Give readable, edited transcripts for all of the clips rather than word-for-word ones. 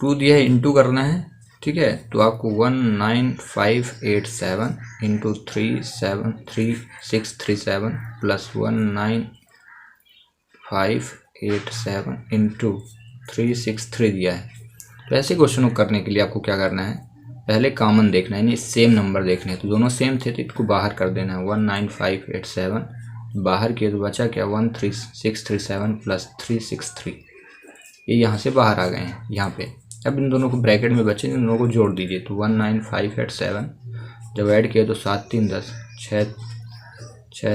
2 दिया है, इंटू करना है, ठीक है। तो आपको 19587 इंटू 3637 प्लस 19587 इंटू 363 दिया है। तो ऐसे क्वेश्चन को करने के लिए आपको क्या करना है, पहले कॉमन देखना है, यानी सेम नंबर देखने हैं। तो दोनों सेम थे तो इसको बाहर कर देना है। 19587 बाहर किया तो बचा क्या, 13637 प्लस 363, ये यहाँ से बाहर आ गए हैं यहाँ पे। अब इन दोनों को ब्रैकेट में बचे, इन दोनों को जोड़ दीजिए। तो 19587 जब ऐड किया तो 7 3 10, 6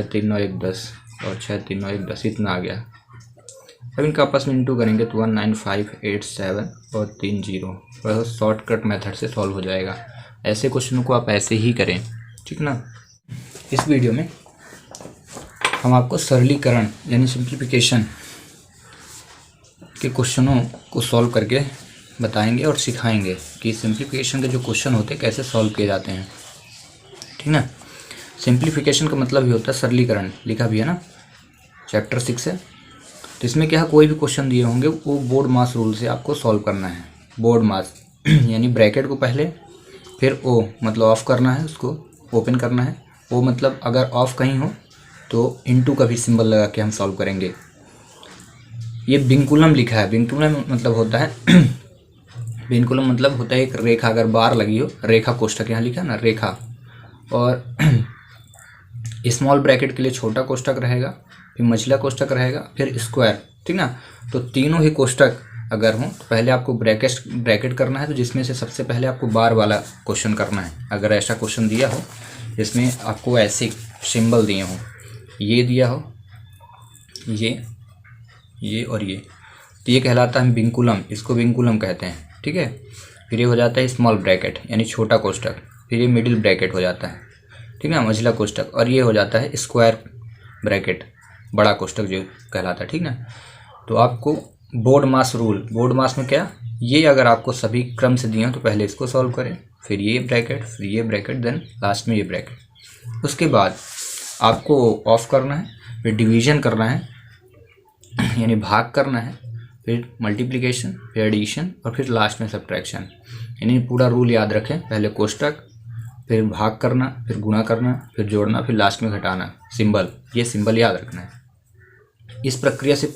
3 9 1 10 और 6 3 9 1 10, इतना आ गया। अब इनका आपस में इंटू करेंगे तो 19587 और 3 0, वह शॉर्टकट मेथड से सॉल्व हो जाएगा। ऐसे क्वेश्चनों को आप ऐसे ही करें, ठीक ना। इस वीडियो में हम आपको सरलीकरण यानी सिंप्लीफिकेशन के क्वेश्चनों को सॉल्व करके बताएंगे और सिखाएंगे कि सिंप्लीफिकेशन के जो क्वेश्चन होते हैं कैसे सॉल्व किए जाते हैं, ठीक ना। सिंप्लीफिकेशन का मतलब ही होता है सरलीकरण, लिखा भी है ना, चैप्टर 6 है। तो इसमें क्या है, कोई भी क्वेश्चन दिए होंगे वो बोर्ड मास रूल से आपको सॉल्व करना है। बोर्ड मास यानी ब्रैकेट को पहले, फिर ओ मतलब ऑफ करना है, उसको ओपन करना है। ओ मतलब अगर ऑफ कहीं हो तो इनटू का भी सिंबल लगा के हम सॉल्व करेंगे। ये विंकुलम लिखा है, विंकुलम मतलब होता है विंकुलम मतलब होता है एक रेखा, अगर बार लगी हो, रेखा कोष्ठक यहाँ लिखा है ना, रेखा। और स्मॉल ब्रैकेट के लिए छोटा कोष्ठक रहेगा, फिर मझला कोष्ठक रहेगा, फिर स्क्वायर, ठीक ना। तो तीनों ही कोष्ठक अगर हों तो पहले आपको ब्रैकेट करना है। तो जिसमें से सबसे पहले आपको बार वाला क्वेश्चन करना है। अगर ऐसा क्वेश्चन दिया हो जिसमें आपको ऐसे सिंबल दिए हों, ये दिया हो, ये और ये, तो ये कहलाता है विंकुलम, इसको विंकुलम कहते हैं, ठीक है। फिर ये हो जाता है स्मॉल ब्रैकेट यानी छोटा कोष्ठक, फिर ये मिडिल ब्रैकेट हो जाता है, ठीक है, मझला कोष्ठक, और ये हो जाता है स्क्वायर ब्रैकेट, बड़ा कोष्ठक जो कहलाता है, ठीक ना। तो आपको बोर्ड मास रूल, बोर्ड मास में क्या, ये अगर आपको सभी क्रम से दिए हो तो पहले इसको सॉल्व करें, फिर ये ब्रैकेट, फिर ये ब्रैकेट, देन लास्ट में ये ब्रैकेट। उसके बाद आपको ऑफ करना है, फिर डिवीजन करना है यानी भाग करना है, फिर मल्टीप्लिकेशन, फिर एडिशन और फिर लास्ट में सब्ट्रैक्शन। यानी पूरा रूल याद रखें, पहले कोष्ठक, फिर भाग करना, फिर गुणा करना, फिर जोड़ना, फिर लास्ट में घटाना, सिंबल, ये सिंबल याद रखना है। इस प्रक्रिया से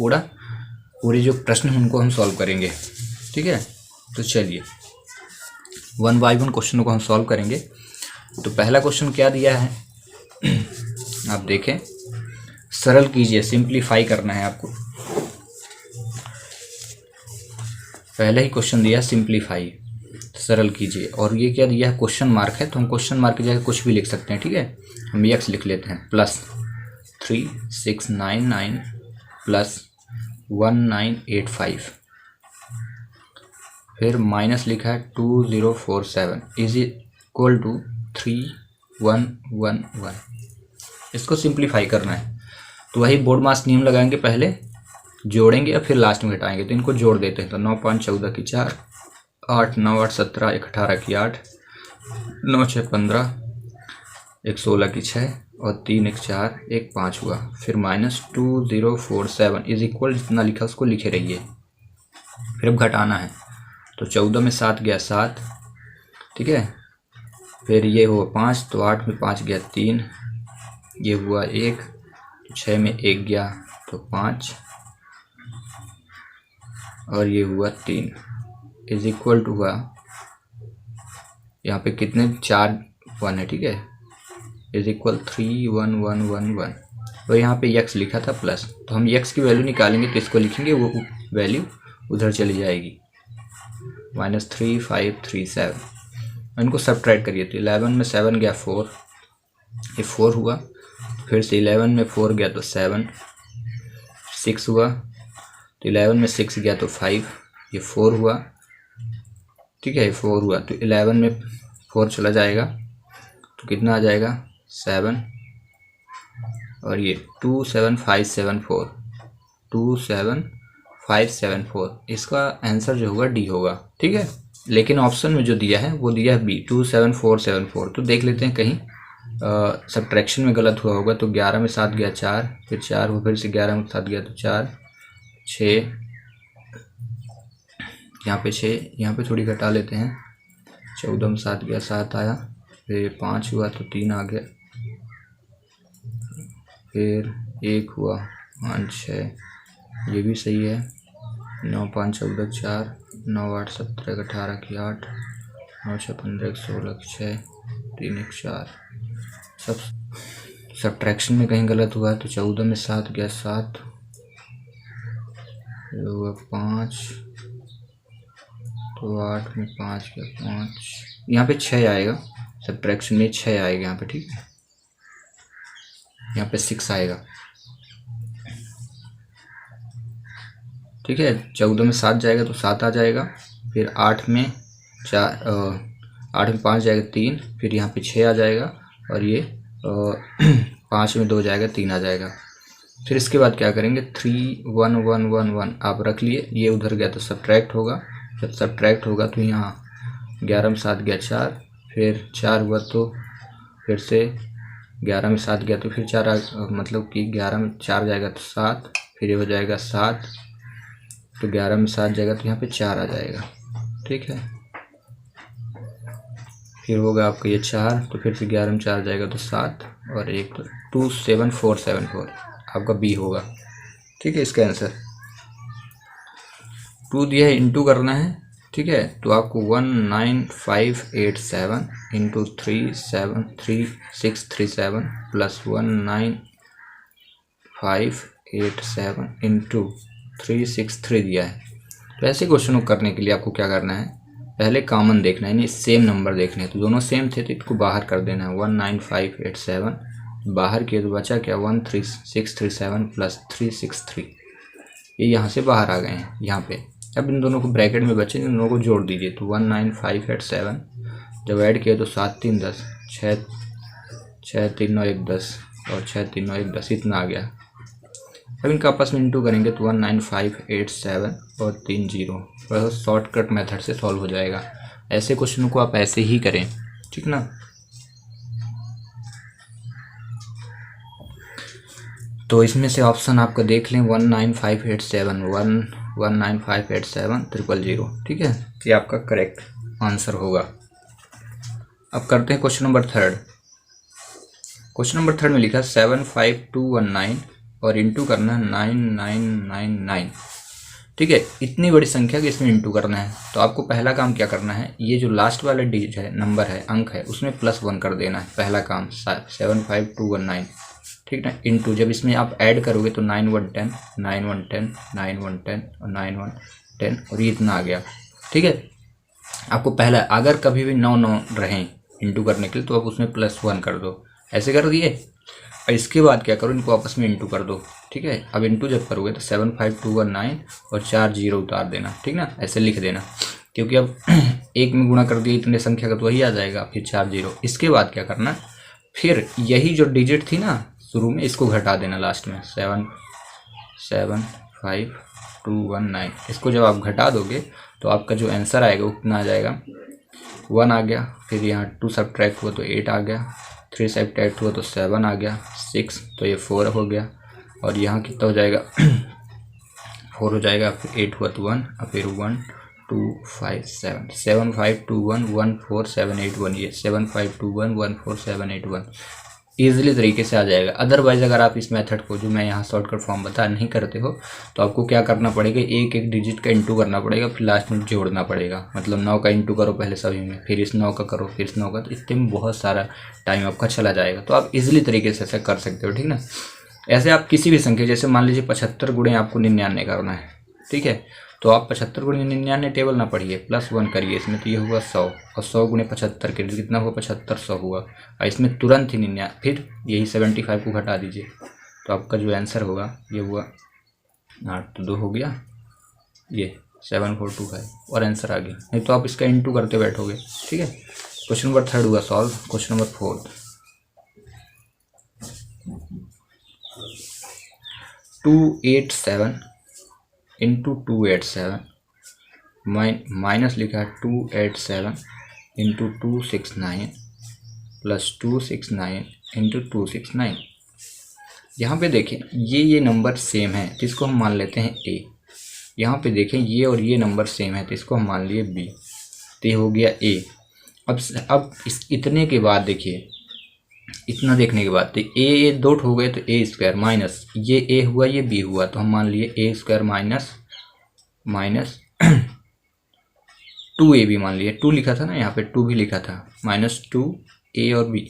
पूरे जो प्रश्न हैं उनको हम सॉल्व करेंगे, ठीक है। तो चलिए 1 बाय 1 क्वेश्चनों को हम सॉल्व करेंगे। तो पहला क्वेश्चन क्या दिया है आप देखें, सरल कीजिए, सिंप्लीफाई करना है आपको। पहले ही क्वेश्चन दिया सिंप्लीफाई, सरल कीजिए, और ये क्या दिया है, क्वेश्चन मार्क है, तो हम क्वेश्चन मार्क की जगह कुछ भी लिख सकते हैं, ठीक है। हम x लिख लेते हैं, प्लस 3699 प्लस 1985, फिर माइनस लिखा है 2047 इज इक्वल टू 3111। इसको सिंप्लीफाई करना है तो वही बोर्ड मास नियम लगाएंगे, पहले जोड़ेंगे और फिर लास्ट में घटाएंगे। तो इनको जोड़ देते हैं, तो 9 5 14 की 4, 8 9 8 17, 1 18 की 8, 9 6 15, 1 16 की 6 और 3 1 4, 1 5 हुआ। फिर माइनस 2047 इज इक्वल, जितना लिखा उसको लिखे रहिए, फिर अब घटाना है। तो 14 में 7 गया 7, ठीक है। फिर ये हुआ 5, तो 8 में 5 गया 3, ये हुआ 1, तो 6 में 1 गया तो 5, और ये हुआ 3 इज इक्वल टू हुआ, यहाँ पे कितने 4 1 है, ठीक है, इज इक्वल 31111। और यहाँ पे x लिखा था प्लस, तो हम x की वैल्यू निकालेंगे तो इसको लिखेंगे, वो वैल्यू उधर चली जाएगी, -3537। इनको सब्ट्रैक्ट करिए, तो 11 में 7 गया 4, ये 4 हुआ। फिर से 11 में 4 गया तो 7, 6 हुआ। तो 11 में 6 गया तो 5, ये 4 हुआ, ठीक है, ये 4 हुआ। तो 11 में 4 चला जाएगा तो कितना आ जाएगा 7, और ये 27574, 27574, इसका आंसर जो होगा डी होगा, ठीक है। लेकिन ऑप्शन में जो दिया है वो दिया है बी, 27474। तो देख लेते हैं कहीं सब्ट्रैक्शन में गलत हुआ होगा। तो 11 में 7 गया 4, फिर 4 हुआ, फिर से 11 में 7 गया तो 4, 6, यहाँ पे 6, यहाँ पे थोड़ी घटा लेते हैं। 14 में 7 गया, 7 आया, फिर 5 हुआ तो 3 आ गया, फिर 1 हुआ, 5 6, ये भी सही है। 9 5 14 4, 9 8 17 18 की 8, 9 6 15 16 6, 3 1 4। सब सब्ट्रैक्शन में कहीं गलत हुआ है तो 14 में 7 गया, 7 हुआ, 5 तो 8 में 5 गया, 5, यहाँ पे 6 आएगा, सब्ट्रैक्शन में 6 आएगा यहाँ पे, ठीक है। यहाँ पे 6 आएगा, ठीक है। 14 में 7 जाएगा तो 7 आ जाएगा, फिर 8 में 5 जाएगा 3, फिर यहाँ पे 6 आ जाएगा, और ये 5 में 2 जाएगा, 3 आ जाएगा। फिर इसके बाद क्या करेंगे, 3 1 1 1 1 आप रख लिए, ये उधर गया तो सब्ट्रैक्ट होगा, जब सब्ट्रैक्ट होगा तो यहाँ 11 में 7 गया 4, फिर 4 हुआ तो फिर से 11 में 7 गया तो फिर 4 मतलब कि 11 में 4 जाएगा तो 7, फिर ये हो जाएगा 7, तो 11 में 7 जाएगा तो यहाँ पे 4 आ जाएगा, ठीक है। फिर होगा आपका ये 4, तो फिर से 11 में 4 जाएगा तो 7, और 1 तो 2 7 4 7 4 आपका बी होगा, ठीक है। इसका आंसर 2 दिया है, इंटू करना है, ठीक है। तो आपको 19587 इंटू 3637 प्लस 19587 इंटू 363 दिया है। तो ऐसे क्वेश्चन को करने के लिए आपको क्या करना है, पहले कॉमन देखना है, यानी सेम नंबर देखने हैं। तो दोनों सेम थे तो इसको बाहर कर देना है। 19587 बाहर किया तो बचा क्या, 13637 प्लस 363, ये यहाँ से बाहर आ गए हैं यहाँ पे। अब इन दोनों को ब्रैकेट में बचे, इन दोनों को जोड़ दीजिए। तो 19587 जब ऐड किया तो 7 3 10, 6 3 9 1 10 और 6 3 9 1 10, इतना आ गया। अब इनका आपस में इंटू करेंगे तो 19587 और 3 0, वह शॉर्टकट मेथड से सॉल्व हो जाएगा। ऐसे क्वेश्चन को आप ऐसे ही करें, ठीक ना। तो इसमें से ऑप्शन आपका देख लें, 19587 19587 000, ठीक है, ये आपका करेक्ट आंसर होगा। अब करते हैं क्वेश्चन नंबर 3। क्वेश्चन नंबर 3 में लिखा 75219 और इंटू करना है 9999, ठीक है। इतनी बड़ी संख्या कि इसमें इंटू करना है। तो आपको पहला काम क्या करना है, ये जो लास्ट वाला डिजिट है, नंबर है, अंक है, उसमें +1 कर देना है। पहला काम 75219, ठीक ना। इंटू जब इसमें आप ऐड करोगे तो 9 1 10 9 1 10 9 1 10 और 9 1 10 और ये इतना आ गया, ठीक है। आपको पहला अगर कभी भी 9 9 रहें इंटू करने के लिए तो आप उसमें +1 कर दो, ऐसे कर दिए। और इसके बाद क्या करो, इनको आपस में इंटू कर दो, ठीक है। अब इंटू जब करोगे तो 75219 और 4 0 उतार देना, ठीक ना, ऐसे लिख देना, क्योंकि अब एक में गुणा कर दिए इतने संख्या का तो वही आ जाएगा, फिर 4 0। इसके बाद क्या करना, फिर यही जो डिजिट थी ना शुरू में, इसको घटा देना लास्ट में, 75219, इसको जब आप घटा दोगे तो आपका जो आंसर आएगा वो कितना आ जाएगा, 1 आ गया। फिर यहाँ 2 सब्ट्रैक्ट हुआ तो 8 आ गया, 3 सब्ट्रैक्ट हुआ तो 7 आ गया, 6 तो ये 4 हो गया, और यहाँ कितना हो जाएगा 4 हो जाएगा, फिर 8 हुआ तो 1, और फिर 1 2 5 7 7521 14781, ये 7521 14781 ईजिली तरीके से आ जाएगा। अदरवाइज़ अगर आप इस मेथड को, जो मैं यहाँ शॉर्टकट फॉर्म बता, नहीं करते हो तो आपको क्या करना पड़ेगा, एक एक डिजिट का इंटू करना पड़ेगा, फिर लास्ट में जोड़ना पड़ेगा। मतलब 9 का इंटू करो पहले सभी में, फिर इस 9 का करो, फिर इस 9 का, तो इससे में बहुत सारा टाइम आपका चला जाएगा। तो आप इजीली तरीके से ऐसा कर सकते हो, ठीक ना। ऐसे आप किसी भी संख्या, जैसे मान लीजिए 75 गुणे आपको 99 करना है, ठीक है, तो आप 75 गुणे 99 टेबल ना पढ़िए, +1 करिए इसमें, तो ये हुआ 100, और 100 गुणे 75 के लिए कितना हुआ 75, 100 हुआ, और इसमें तुरंत ही 99, फिर यही 75 को घटा दीजिए, तो आपका जो आंसर होगा ये हुआ 8 तो 2 हो गया, ये 7425 और आंसर आ गया। नहीं तो आप इसका इंटू करते बैठोगे, ठीक है। क्वेश्चन नंबर 3 हुआ solve. Question number 4, 287 into 287 minus लिखा है 287 इंटू 269 प्लस 269 इंटू 269। यहाँ पे देखिए ये नंबर सेम है, जिसको हम मान लेते हैं ए। यहाँ पे देखें ये और ये नंबर सेम है तो इसको हम मान लिए बी, तो ये हो गया ए। अब इस इतने के बाद देखिए, इतना देखने के बाद तो ए डॉट हो गए तो ए स्क्वायर माइनस ये ए हुआ ये बी हुआ, तो हम मान लिए ए स्क्वायर माइनस 2ab मान लिए, 2 लिखा था ना यहाँ पे, 2 भी लिखा था, -2a और b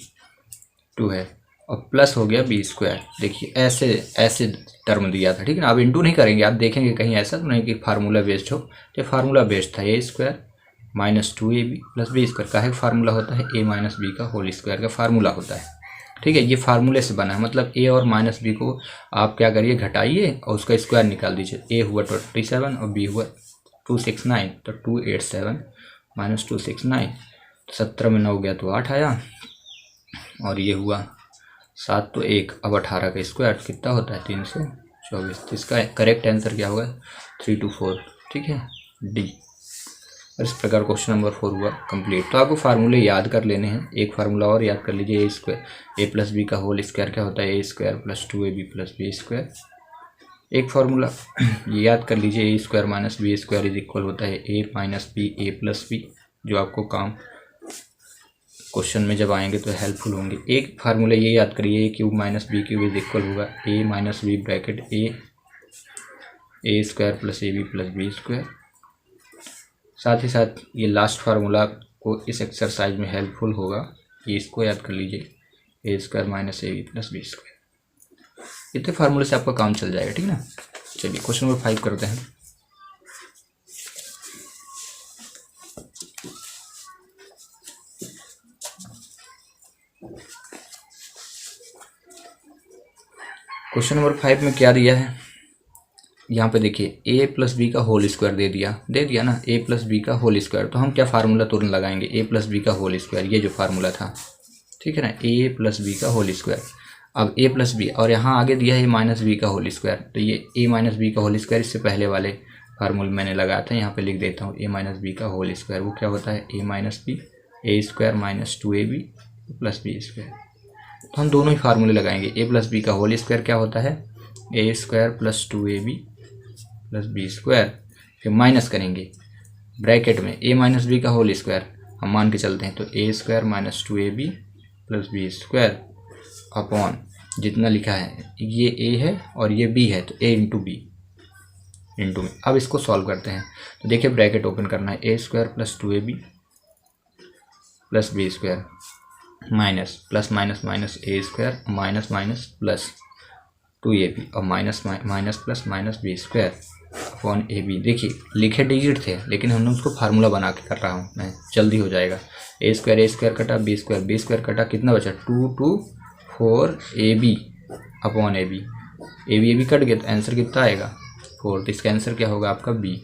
2 है, और प्लस हो गया बी स्क्वायर। देखिए ऐसे टर्म दिया था, ठीक है ना। अब इंटू नहीं करेंगे, आप देखेंगे कहीं ऐसा तो नहीं कि फार्मूला बेस्ड हो, तो फार्मूला बेस्ड था a square -2ab plus b square का है फार्मूला होता है, a माइनस बी का होल स्क्वायर का फार्मूला होता है, ठीक है। ये फार्मूले से बना है, मतलब ए और माइनस बी को आप क्या करिए घटाइए और उसका स्क्वायर निकाल दीजिए। ए हुआ 27 और बी हुआ 269, तो 287 माइनस 269, 17 में 9 गया तो 8 आया, और ये हुआ 7 तो 1, अब 18 का स्क्वायर कितना होता है 324। तो इसका करेक्ट आंसर क्या होगा 324, ठीक है, डी। और इस प्रकार क्वेश्चन नंबर 4 हुआ कंप्लीट। तो आपको फार्मूले याद कर लेने हैं, एक फार्मूला और याद कर लीजिए, a square a plus B का होल स्क्वायर क्या होता है, a square plus 2ab plus b square. एक फार्मूला ये याद कर लीजिए, a square minus b square is equal होता है a minus b a plus b, जो आपको काम क्वेश्चन में जब आएंगे तो हेल्पफुल होंगे। एक फार्मूला ये याद करिए, a cube minus b cube is equal होगा a minus b bracket a square plus a b plus b square. साथ ही साथ ये लास्ट फार्मूला को इस एक्सरसाइज में हेल्पफुल होगा, ये इसको याद कर लीजिए, a square minus a b plus b square. इतने फार्मूले से आपका काम चल जाएगा, ठीक है ना। चलिए क्वेश्चन नंबर 5 करते हैं। क्वेश्चन नंबर 5 में क्या दिया है, यहाँ पे देखिए ए प्लस बी का होल स्क्वायर दे दिया ना, ए प्लस बी का होल स्क्वायर। तो हम क्या फार्मूला तुरंत लगाएंगे, ए प्लस बी का होल स्क्वायर, ये जो फार्मूला था, ठीक है ना, ए प्लस बी का होल स्क्वायर। अब ए प्लस बी और यहाँ आगे दिया है माइनस बी का होल स्क्वायर, तो ये ए माइनस बी का होल स्क्वायर इससे पहले वाले फार्मूले मैंने लगाया था, यहाँ पे लिख देता हूँ ए माइनस बी का होल स्क्वायर, वो क्या होता है a minus b a square minus 2ab plus b square. तो हम दोनों ही फार्मूले लगाएंगे, ए प्लस बी का होल स्क्वायर क्या होता है a square plus 2ab plus b square, फिर माइनस करेंगे ब्रैकेट में ए माइनस बी का होल स्क्वायर हम मान के चलते हैं, तो a square minus 2ab plus b square upon जितना लिखा है ये ए है और ये बी है, तो ए इंटू बी इंटू में। अब इसको सॉल्व करते हैं, तो देखिए ब्रैकेट ओपन करना है, a square plus 2ab plus b square minus plus minus minus a square minus minus plus 2ab और minus minus plus minus b square upon ए बी। देखिए लिखे डिजिट थे लेकिन हमने उसको फार्मूला बना के कर रहा हूँ मैं, जल्दी हो जाएगा। ए स्क्वायर कटा बी स्क्वायर कटा, कितना बचा 2 2 4 ab अपॉन ए बी कट गया, तो आंसर कितना आएगा 4। तो इसका आंसर क्या होगा आपका बी।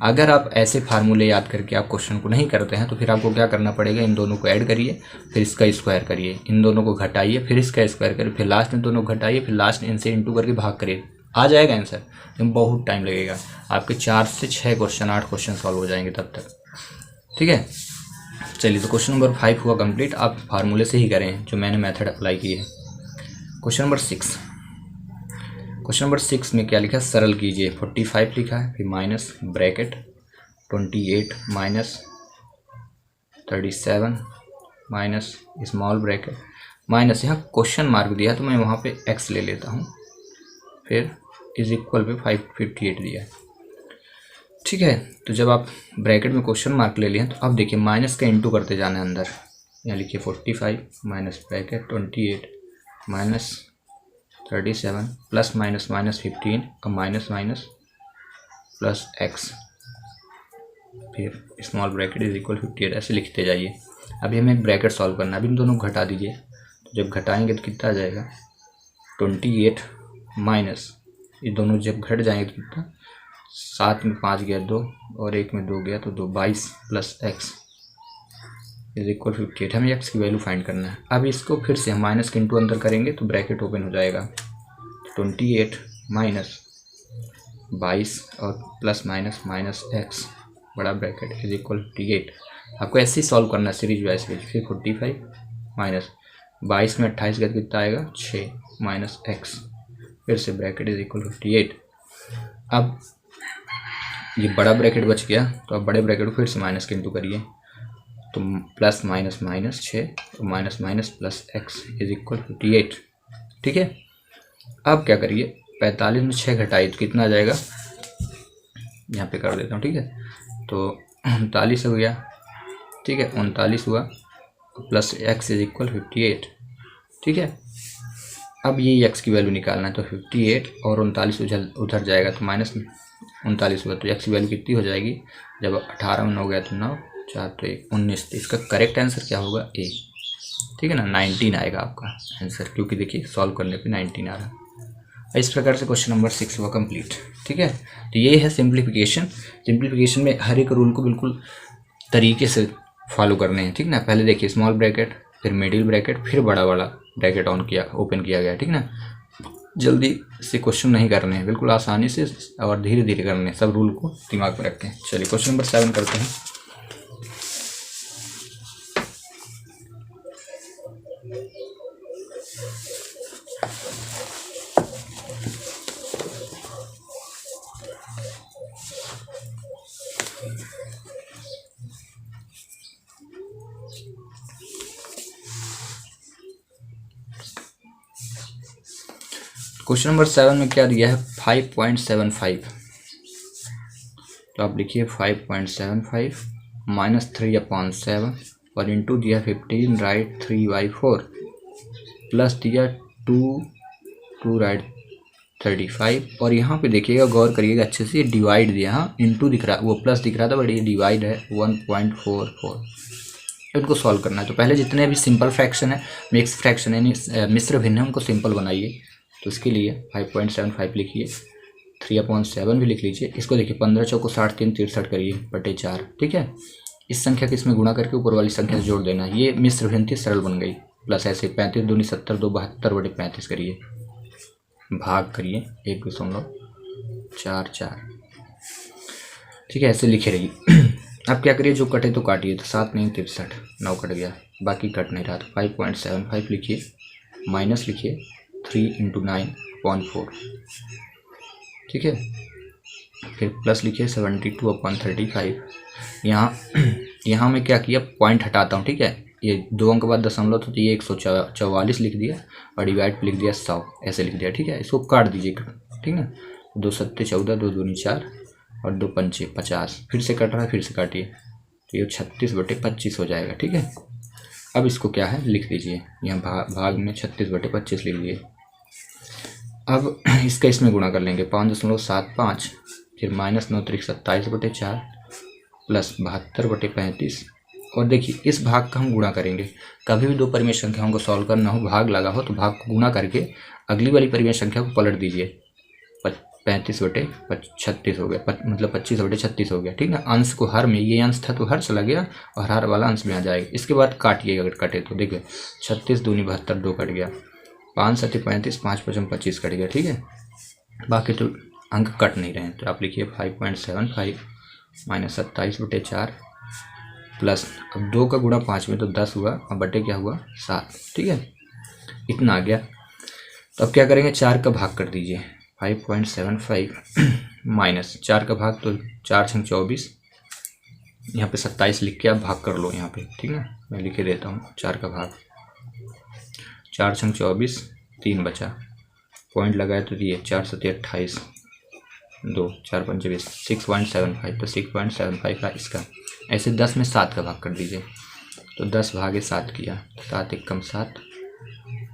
अगर आप ऐसे फार्मूले याद करके आप क्वेश्चन को नहीं करते हैं तो फिर आपको क्या करना पड़ेगा, इन दोनों को ऐड करिए, फिर इसका स्क्वायर करिए, इन दोनों को घटाइए, फिर इसका स्क्वायर करिए, फिर लास्ट में दोनों घटाइए, फिर लास्ट में इनसे इंटू करके भाग करिए, आ जाएगा आंसर। लेकिन बहुत टाइम लगेगा, आपके 4 से 6 क्वेश्चन 8 क्वेश्चन सॉल्व हो जाएंगे तब तक, ठीक है। चलिए तो क्वेश्चन नंबर 5 हुआ कंप्लीट। आप फार्मूले से ही करें जो मैंने मेथड अप्लाई की है। क्वेश्चन नंबर 6 में क्या लिखा है, सरल कीजिए। 45 लिखा है, फिर minus bracket 28 minus 37 minus small bracket minus, यहाँ क्वेश्चन मार्क दिया तो मैं वहाँ पे x ले लेता हूँ, फिर इज इक्वल पे 558 दिया है, ठीक है। तो जब आप ब्रैकेट में क्वेश्चन मार्क ले लिए तो अब देखिए माइनस का इंटू करते जाना है अंदर, यहाँ लिखिए 45 minus bracket 28 minus 37 plus minus minus 15 और माइनस माइनस प्लस x, फिर स्मॉल ब्रैकेट इज इक्वल 58, ऐसे लिखते जाइए। अभी हमें ब्रैकेट सॉल्व करना है, अभी इन दोनों को घटा दीजिए, तो जब घटाएंगे तो कितना आ जाएगा 28 माइनस, ये दोनों जब घट जाएंगे तो कितना, 7 में 5 गया 2 और 1 में 2 गया तो 2, 22 प्लस x इज इक्वल 58। हमें x की वैल्यू फाइंड करना है। अब इसको फिर से हम माइनस के इंटू अंदर करेंगे तो ब्रैकेट ओपन हो जाएगा, 28 माइनस 22 और प्लस माइनस माइनस x बड़ा ब्रैकेट इज इक्वल 58। आपको ऐसे ही सॉल्व करना है सीरीज वाइज। फिर 45 माइनस 22 में 28 गया कितना आएगा 6 माइनस x, फिर से ब्रैकेट इज इक्वल 58। अब ये बड़ा ब्रैकेट बच गया, तो अब बड़े ब्रैकेट को फिर से माइनस के इंटू करिए, तो प्लस माइनस माइनस 6 तो minus minus plus x is equal 58। ठीक है, अब क्या करिए, 45 में 6 घटाइए तो कितना आ जाएगा, यहाँ पे कर देता हूँ। ठीक है, तो 39 हो गया। ठीक है, 39 हुआ प्लस एक्स इज इक्वल 58। ठीक है, अब ये एक्स की वैल्यू निकालना है, तो 58 और 39 उधर जाएगा तो माइनस 39 हुआ, तो एक्स की वैल्यू कितनी हो जाएगी, जब 18 में 9 गया तो 9 4 तो 1 19। तो इसका करेक्ट आंसर क्या होगा, ए। ठीक है ना, 19 आएगा आपका आंसर, क्योंकि देखिए सॉल्व करने पे 19 आ रहा है। इस प्रकार से क्वेश्चन नंबर 6 हुआ कंप्लीट। ठीक है, तो ये है सिंप्लीफिकेशन। सिंप्लीफिकेशन में हर एक रूल को बिल्कुल तरीके से फॉलो करने हैं। ठीक ना, पहले देखिए स्मॉल ब्रैकेट, फिर मिडिल ब्रैकेट, फिर बड़ा वाला ब्रैकेट ओपन किया गया। ठीक ना, जल्दी से क्वेश्चन नहीं करने हैं, बिल्कुल आसानी से और धीरे धीरे करने हैं, सब रूल को दिमाग में रखें। चलिए क्वेश्चन नंबर 7 करते हैं। क्वेश्चन नंबर 7 में क्या दिया है, 5.75। तो आप लिखिए 5.75 माइनस 3/7 और इंटू दिया 15 राइट 3/4 प्लस दिया 2 राइट 35। और यहाँ पे देखिएगा, गौर करिएगा अच्छे से, डिवाइड दिया, हाँ इंटू दिख रहा, वो प्लस दिख रहा था बट ये डिवाइड है 1.44। इनको सॉल्व करना है। तो पहले जितने भी सिंपल फ्रैक्शन है, मिक्स फ्रैक्शन है, मिश्र भिन्न है, उनको सिंपल बनाइए। तो इसके लिए 5.75 लिखिए, 3/7 भी लिख लीजिए। इसको देखिए 15 चौको 60 3 63 करिए बटे 4। ठीक है, इस संख्या के इसमें गुणा करके ऊपर वाली संख्या से जोड़ देना। ये मिश्र भिन्न थी, सरल बन गई। प्लस ऐसे 35 दूनी 70 2 72 बटे 35 करिए, भाग करिए 1.44। ठीक है, ऐसे लिखे रहिए। अब क्या करिए, जो कटे तो काटिए, तो 7 नहीं 63, 9 कट गया, बाकी कट नहीं रहा। तो 5.75 लिखिए, माइनस लिखिए 3 × 9/4। ठीक है, फिर प्लस लिखिए 72/35। यहाँ मैं क्या किया, पॉइंट हटाता हूँ। ठीक है, ये 2 अंक बाद दशमलव तो ये 144 लिख दिया और डिवाइड पे लिख दिया 100, ऐसे लिख दिया। ठीक है, इसको काट दीजिए। ठीक है, 2 7 14 2 दूनी 4 और 2 5 50, फिर से कट रहा है, फिर से काटिए, तो ये 36/25 हो जाएगा। ठीक है, अब इसको क्या है लिख दीजिए, यहाँ भाग में 36/25 लिख दिए। अब इसका इसमें गुणा कर लेंगे, 5.75, फिर माइनस 9 × 27/4 प्लस 72/35। और देखिए इस भाग का हम गुणा करेंगे। कभी भी दो परिमेय संख्याओं को सॉल्व करना हो, भाग लगा हो, तो भाग को गुणा करके अगली वाली परिमेय संख्या को पलट दीजिए। 35/36 हो गया, मतलब 25/36 हो गया। ठीक है, अंश को हर में, ये अंश था तो हर चला गया और हर वाला अंश में आ जाएगा। इसके बाद काटिए, अगर कटे तो देखिए 36 दूनी 72 2 कट गया, 5 7 35 5 5 25 कट गया। ठीक है, बाकी तो अंक कट नहीं रहे हैं। तो आप लिखिए 5.75 माइनस 27/4 प्लस, अब 2 का गुणा 5 में तो 10 हुआ और बटे क्या हुआ 7। ठीक है, इतना आ गया। तो अब क्या करेंगे, 4 का भाग कर दीजिए। 5.75 माइनस 4 का भाग, तो 4 × 24, यहाँ पे 27 लिख के आप भाग कर लो यहाँ पे। ठीक है, मैं लिखे देता हूँ 4 का भाग, 4 × 24 3 बचा, पॉइंट लगाए तो ये 4 7 28 2 4 5 20 6.75, तो 6.75 का इसका। ऐसे 10 में 7 का भाग कर दीजिए, तो 10 भागे 7 किया, 7 × 1 7,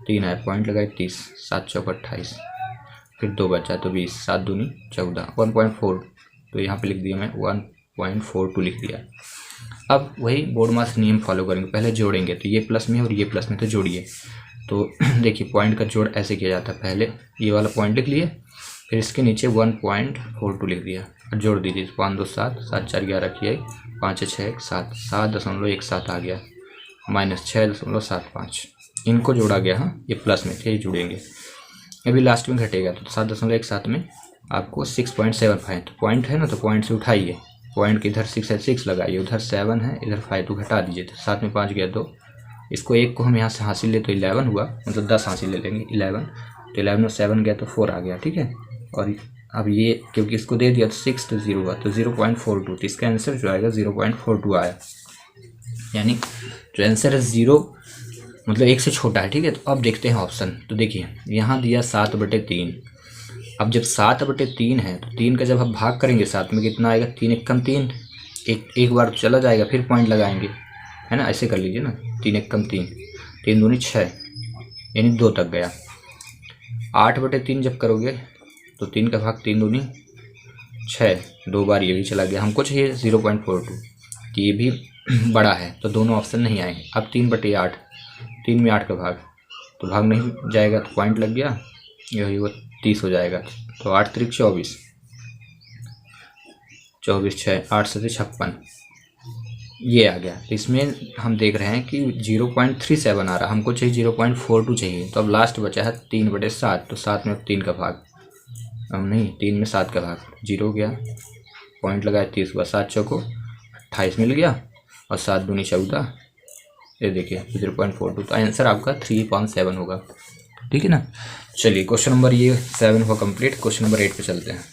3 आया, पॉइंट लगाए 30, 7 चौक 28, फिर 2 बचा तो 20, 7 दूनी 14, 1.4, तो यहाँ पे लिख दिया मैं 1.42 लिख दिया। अब वही बोर्ड मास नियम फॉलो करेंगे, पहले जोड़ेंगे, तो ये प्लस में और ये प्लस में, तो जोड़िए। तो देखिए पॉइंट का जोड़ ऐसे किया जाता है, पहले ये वाला पॉइंट लिख लिए, फिर इसके नीचे 1.42 लिख दिया और जोड़ दीजिए। 5 2 7 7 4 11 किया, 5 6 1 7 7.17 आ गया, माइनस 6.75, इनको जोड़ा गया। हाँ, ये प्लस में थे, ये जुड़ेंगे, अभी लास्ट में घटेगा, तो 7.17 में आपको 6.75, तो पॉइंट है ना, तो पॉइंट से उठाइए, पॉइंट के इधर 6 है 6 लगाइए, उधर 7 है, इधर 5, तो घटा दीजिए, तो 7 में 5 गया 2, इसको 1 को हम यहाँ से हासिल ले तो 11 हुआ, मतलब 10 हासिल ले लेंगे 11, तो 11 में 7 गया तो 4 आ गया। ठीक है, और अब ये क्योंकि इसको दे दिया तो 6 तो 0 हुआ तो 0.42, तो इसका आंसर जो आएगा 0.42 आया, यानी जो आंसर है 0 मतलब 1 से छोटा है। ठीक है, तो अब देखते हैं ऑप्शन। तो देखिए यहाँ दिया 7/3। अब जब 7/3 है तो 3 का जब हम भाग करेंगे 7 में कितना आएगा, 3 एकम 3, एक बार तो चला जाएगा, फिर पॉइंट लगाएंगे, है ना, ऐसे कर लीजिए ना, 3 एकम 3, 3 दूनी 6, यानी 2 तक गया। 8/3 जब करोगे तो 3 का भाग 3 दूनी 6, 2 बार ये भी चला गया। हमको चाहिए 0.42, कि ये भी बड़ा है, तो दोनों ऑप्शन नहीं आएंगे। अब 3/8, 3 में 8 का भाग, तो भाग नहीं जाएगा तो पॉइंट लग गया, यही वो 30 हो जाएगा। तो 8 त्रिक 24, 24 6, 8 से 56, ये आ गया। तो इसमें हम देख रहे हैं कि 0.37 आ रहा, हमको चाहिए 0.42 चाहिए। तो अब लास्ट बचा है 3/7, तो 7 में 3 का भाग, अब नहीं 3 में 7 का भाग, 0 गया, पॉइंट लगाया 30 हुआ, 7 चौको 28 मिल गया, और 7 दूनी 14, ये देखिए 0.42। तो आंसर आपका 3.7 होगा। ठीक है ना। चलिए क्वेश्चन नंबर ये 7 हुआ कंप्लीट। क्वेश्चन नंबर 8 पे चलते हैं।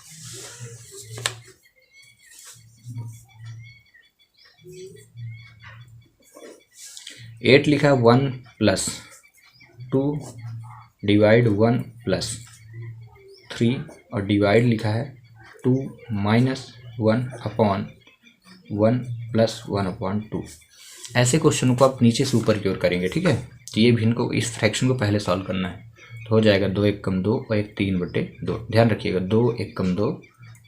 एट लिखा है 1 + 2 डिवाइड 1 + 3, और डिवाइड लिखा है 2 - 1/1 + 1/2। ऐसे क्वेश्चन को आप नीचे से ऊपर की ओर करेंगे। ठीक है, तो ये भी इनको इस फ्रैक्शन को पहले सॉल्व करना है। तो हो जाएगा 2 एकम 2 और 1 3/2। ध्यान रखिएगा 2 एकम 2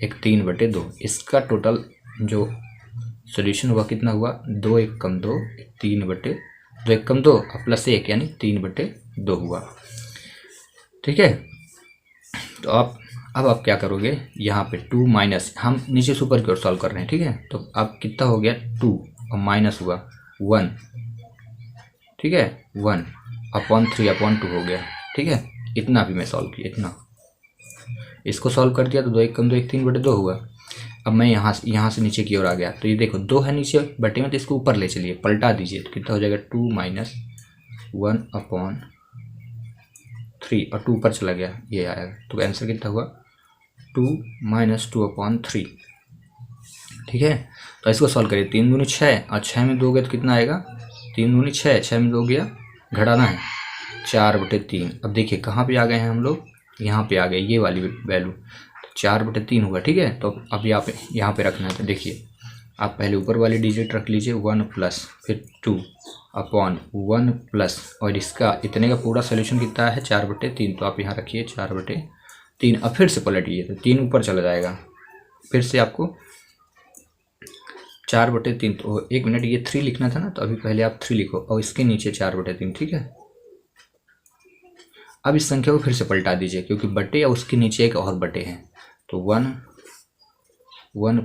1 3/2। इसका टोटल जो सॉल्यूशन हुआ कितना हुआ, 2 एकम 2 3/2, 2 एकम 2 प्लस 1 यानी 3/2 हुआ। ठीक है, तो अब आप क्या करोगे, यहाँ पे 2 माइनस, हम नीचे से ऊपर की ओर सॉल्व कर रहे हैं। ठीक है, तो अब कितना हो गया 2 और माइनस हुआ 1, ठीक है 1/3/2 हो गया। ठीक है, इतना भी मैं सॉल्व किया, इतना इसको सॉल्व कर दिया तो 2 एकम 2 1 3/2 हुआ। अब मैं यहाँ से नीचे की ओर आ गया, तो ये देखो 2 है नीचे बटे में, तो इसको ऊपर ले चलिए, पलटा दीजिए, तो कितना हो जाएगा 2 - 1/3, और 2 ऊपर चला गया, ये आएगा। तो आंसर कितना हुआ 2 - 2/3। ठीक है, तो इसको सॉल्व करिए, 3 दूनी 6 और 6 में 2 गए तो कितना आएगा, 3 दूनी 6, 6 में 2 गया, घटाना है 4/3। अब देखिए कहाँ पे आ गए हैं हम लोग, यहाँ पे आ गए, ये वाली वैल्यू, तो 4/3 होगा। ठीक है, तो अब यहाँ पे रखना है। तो देखिए आप पहले ऊपर वाली डिजिट रख लीजिए 1 + फिर 2/1 + और इसका इतने का पूरा सोल्यूशन कितना है 4/3, तो आप यहाँ रखिए 4/3। अब फिर से पलटिए तो 3 ऊपर चला जाएगा, फिर से आपको 4/3। तो 1 मिनट, ये 3 लिखना था ना, तो अभी पहले आप 3 लिखो और इसके नीचे 4/3। ठीक है, अब इस संख्या को फिर से पलटा दीजिए, क्योंकि बटे या उसके नीचे एक और बटे हैं। तो 1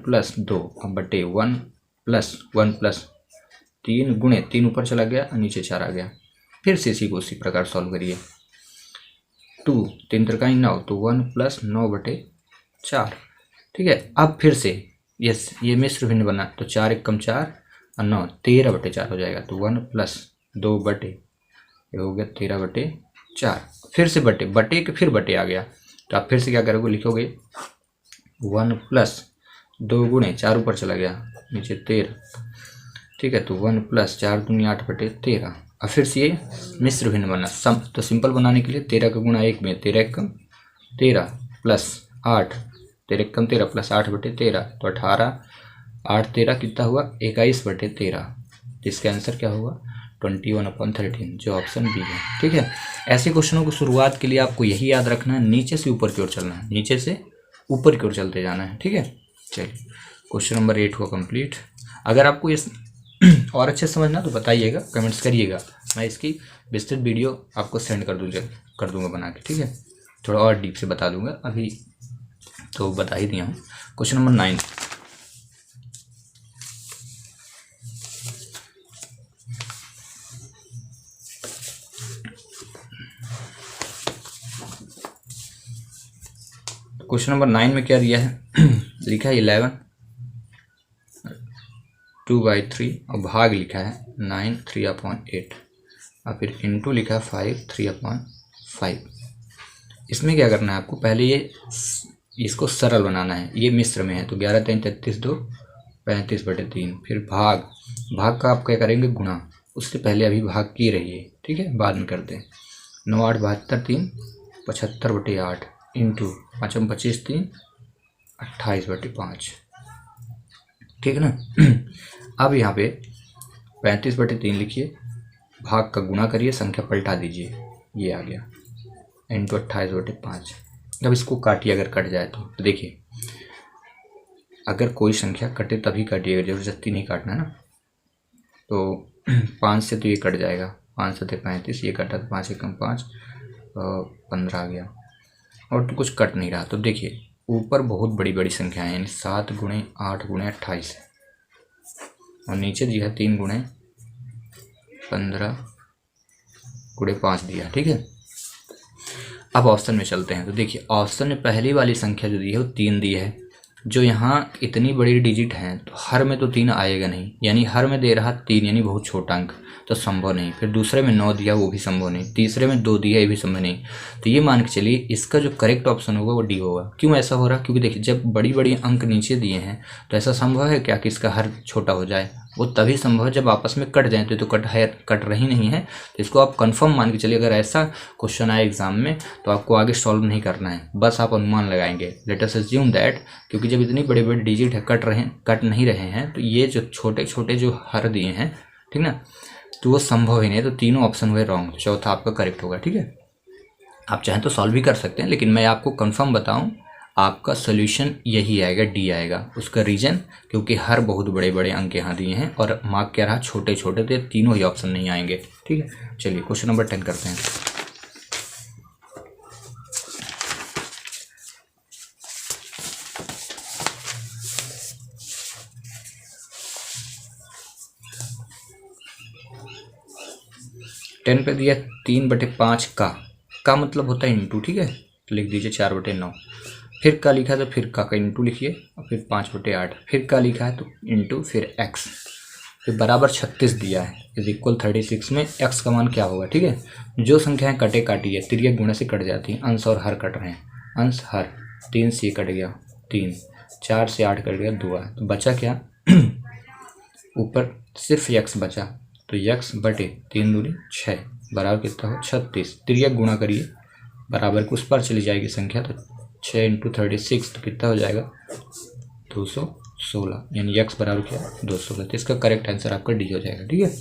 + 2 अब बटे 1 + 1 + 3 गुणे 3 ऊपर चला गया और नीचे 4 आ गया। फिर से इसी को उसी प्रकार सॉल्व करिए, 2 3 त्रिकाई 9, तो 1 + 9/4। ठीक है, अब फिर से यस ये मिश्र भिन्न बना, तो 4 एकम 4 और 9 13/4 हो जाएगा। तो 1 + 2 बटे, ये हो गया 13/4। फिर से बटे के फिर बटे आ गया, तो आप फिर से क्या करोगे, लिखोगे 1 + 2 गुणे 4 ऊपर चला गया नीचे 13। ठीक है, तो 1 + 4 दूनी 8/13। अब फिर से ये मिश्र भिन्न बना, तो सिंपल बनाने के लिए 13 का गुणा 1 में 13 एकम 13 + 8, 13 एकम 13 + 8/13, तो 18 8 13 कितना हुआ 21/13। तो इसका आंसर क्या हुआ 21/13, जो ऑप्शन बी है। ठीक है, ऐसे क्वेश्चनों को शुरुआत के लिए आपको यही याद रखना है, नीचे से ऊपर की ओर चलना है, नीचे से ऊपर की ओर चलते जाना है। ठीक है, चलिए क्वेश्चन नंबर 8 हुआ कंप्लीट। अगर आपको इस और अच्छे से समझना तो बताइएगा, कमेंट्स करिएगा, मैं इसकी विस्तृत वीडियो आपको सेंड कर दूंगा बना के। ठीक है, थोड़ा और डीप से बता दूंगा, अभी तो बता ही दिया हूँ। क्वेश्चन नंबर 9, क्वेश्चन नंबर 9 में क्या दिया है लिखा है 11 2/3 और भाग लिखा है 9 3/8 और फिर इंटू लिखा है 5 3/5। इसमें क्या करना है आपको, पहले ये इसको सरल बनाना है, ये मिश्र में है तो 11 3 33 2 35/3। फिर भाग, भाग का आप क्या करेंगे गुणा, उससे पहले अभी भाग की रहिए, ठीक है, बाद में करते हैं। 9 8 72 3 75/8 इंटू 5 25 3 28/5, ठीक है ना। अब यहाँ पे 35/3 लिखिए, भाग का गुणा करिए, संख्या पलटा दीजिए, ये आ गया इंटू 28/5। अब इसको काटिए, अगर कट जाए तो देखिए, अगर कोई संख्या कटे तभी काटिएगा, जबरदस्ती नहीं काटना ना। तो 5 से तो ये कट जाएगा, 5 से 35, ये कटा तो 5 एकम 5 15 आ गया, और तो कुछ कट नहीं रहा। तो देखिए ऊपर बहुत बड़ी बड़ी संख्या है, यानी 7 गुणे 8 गुणे 28, और नीचे दिया 3 गुणे 15 गुणे 5 दिया, ठीक है। अब ऑप्शन में चलते हैं, तो देखिए ऑप्शन में पहली वाली संख्या जो दी है वो 3 दी है, जो यहाँ इतनी बड़ी डिजिट है तो हर में तो 3 आएगा नहीं, यानी हर में दे रहा 3, यानी बहुत छोटा अंक, तो संभव नहीं। फिर दूसरे में 9 दिया, वो भी संभव नहीं। तीसरे में 2 दिया, ये भी संभव नहीं। तो ये मान के चलिए इसका जो करेक्ट ऑप्शन होगा वो डी होगा। क्यों ऐसा हो रहा? क्योंकि देखिए जब बड़ी बड़ी अंक नीचे दिए हैं तो ऐसा संभव है क्या कि इसका हर छोटा हो जाए? वो तभी संभव है जब आपस में कट जाए, तो कट रही नहीं है। तो इसको आप कंफर्म मान के चलिए, अगर ऐसा क्वेश्चन आए एग्जाम में तो आपको आगे सॉल्व नहीं करना है, बस आप अनुमान लगाएंगे। लेट अस अज्यूम दैट, क्योंकि जब इतनी बड़े बड़े डिजिट है कट नहीं रहे हैं, तो ये जो छोटे छोटे जो हर दिए हैं, ठीक ना, तो वो संभव ही नहीं। तो तीनों ऑप्शन हुए रॉन्ग, चौथा आपका करेक्ट होगा, ठीक है। आप चाहें तो सॉल्व भी कर सकते हैं, लेकिन मैं आपको कंफर्म बताऊं, आपका सोल्यूशन यही आएगा, डी आएगा। उसका रीजन क्योंकि हर बहुत बड़े बड़े अंक यहाँ दिए हैं और मार्क क्या रहा, छोटे छोटे, तो तीनों ही ऑप्शन नहीं आएंगे, ठीक है। चलिए क्वेश्चन नंबर 10 करते हैं। टेन पे दिया 3/5 का मतलब होता है इंटू, ठीक है, तो लिख दीजिए 4/9। फिर का लिखा है तो फिर का इंटू लिखिए, और फिर 5/8। फिर का लिखा है तो इंटू, फिर एक्स, फिर बराबर 36 दिया है, इज इक्वल 36 में एक्स का मान क्या होगा, ठीक है। जो संख्याएं कटे काटी है, तिर्यक गुणे से कट जाती हैं, अंश और हर कट रहे हैं, अंश हर, 3 से कट गया 3, 4 से 8 कट गया 2, तो बचा क्या ऊपर सिर्फ एक्स बचा, तो एक्स बटे 3 दूनी 6 बराबर कितना हो 36। तिर्यक गुणा करिए, बराबर को उस पर चली जाएगी संख्या, तो 6 इंटू 36 तो कितना हो जाएगा 216, यानी एक्स बराबर क्या 216। तो इसका करेक्ट आंसर आपका डी हो जाएगा, ठीक है।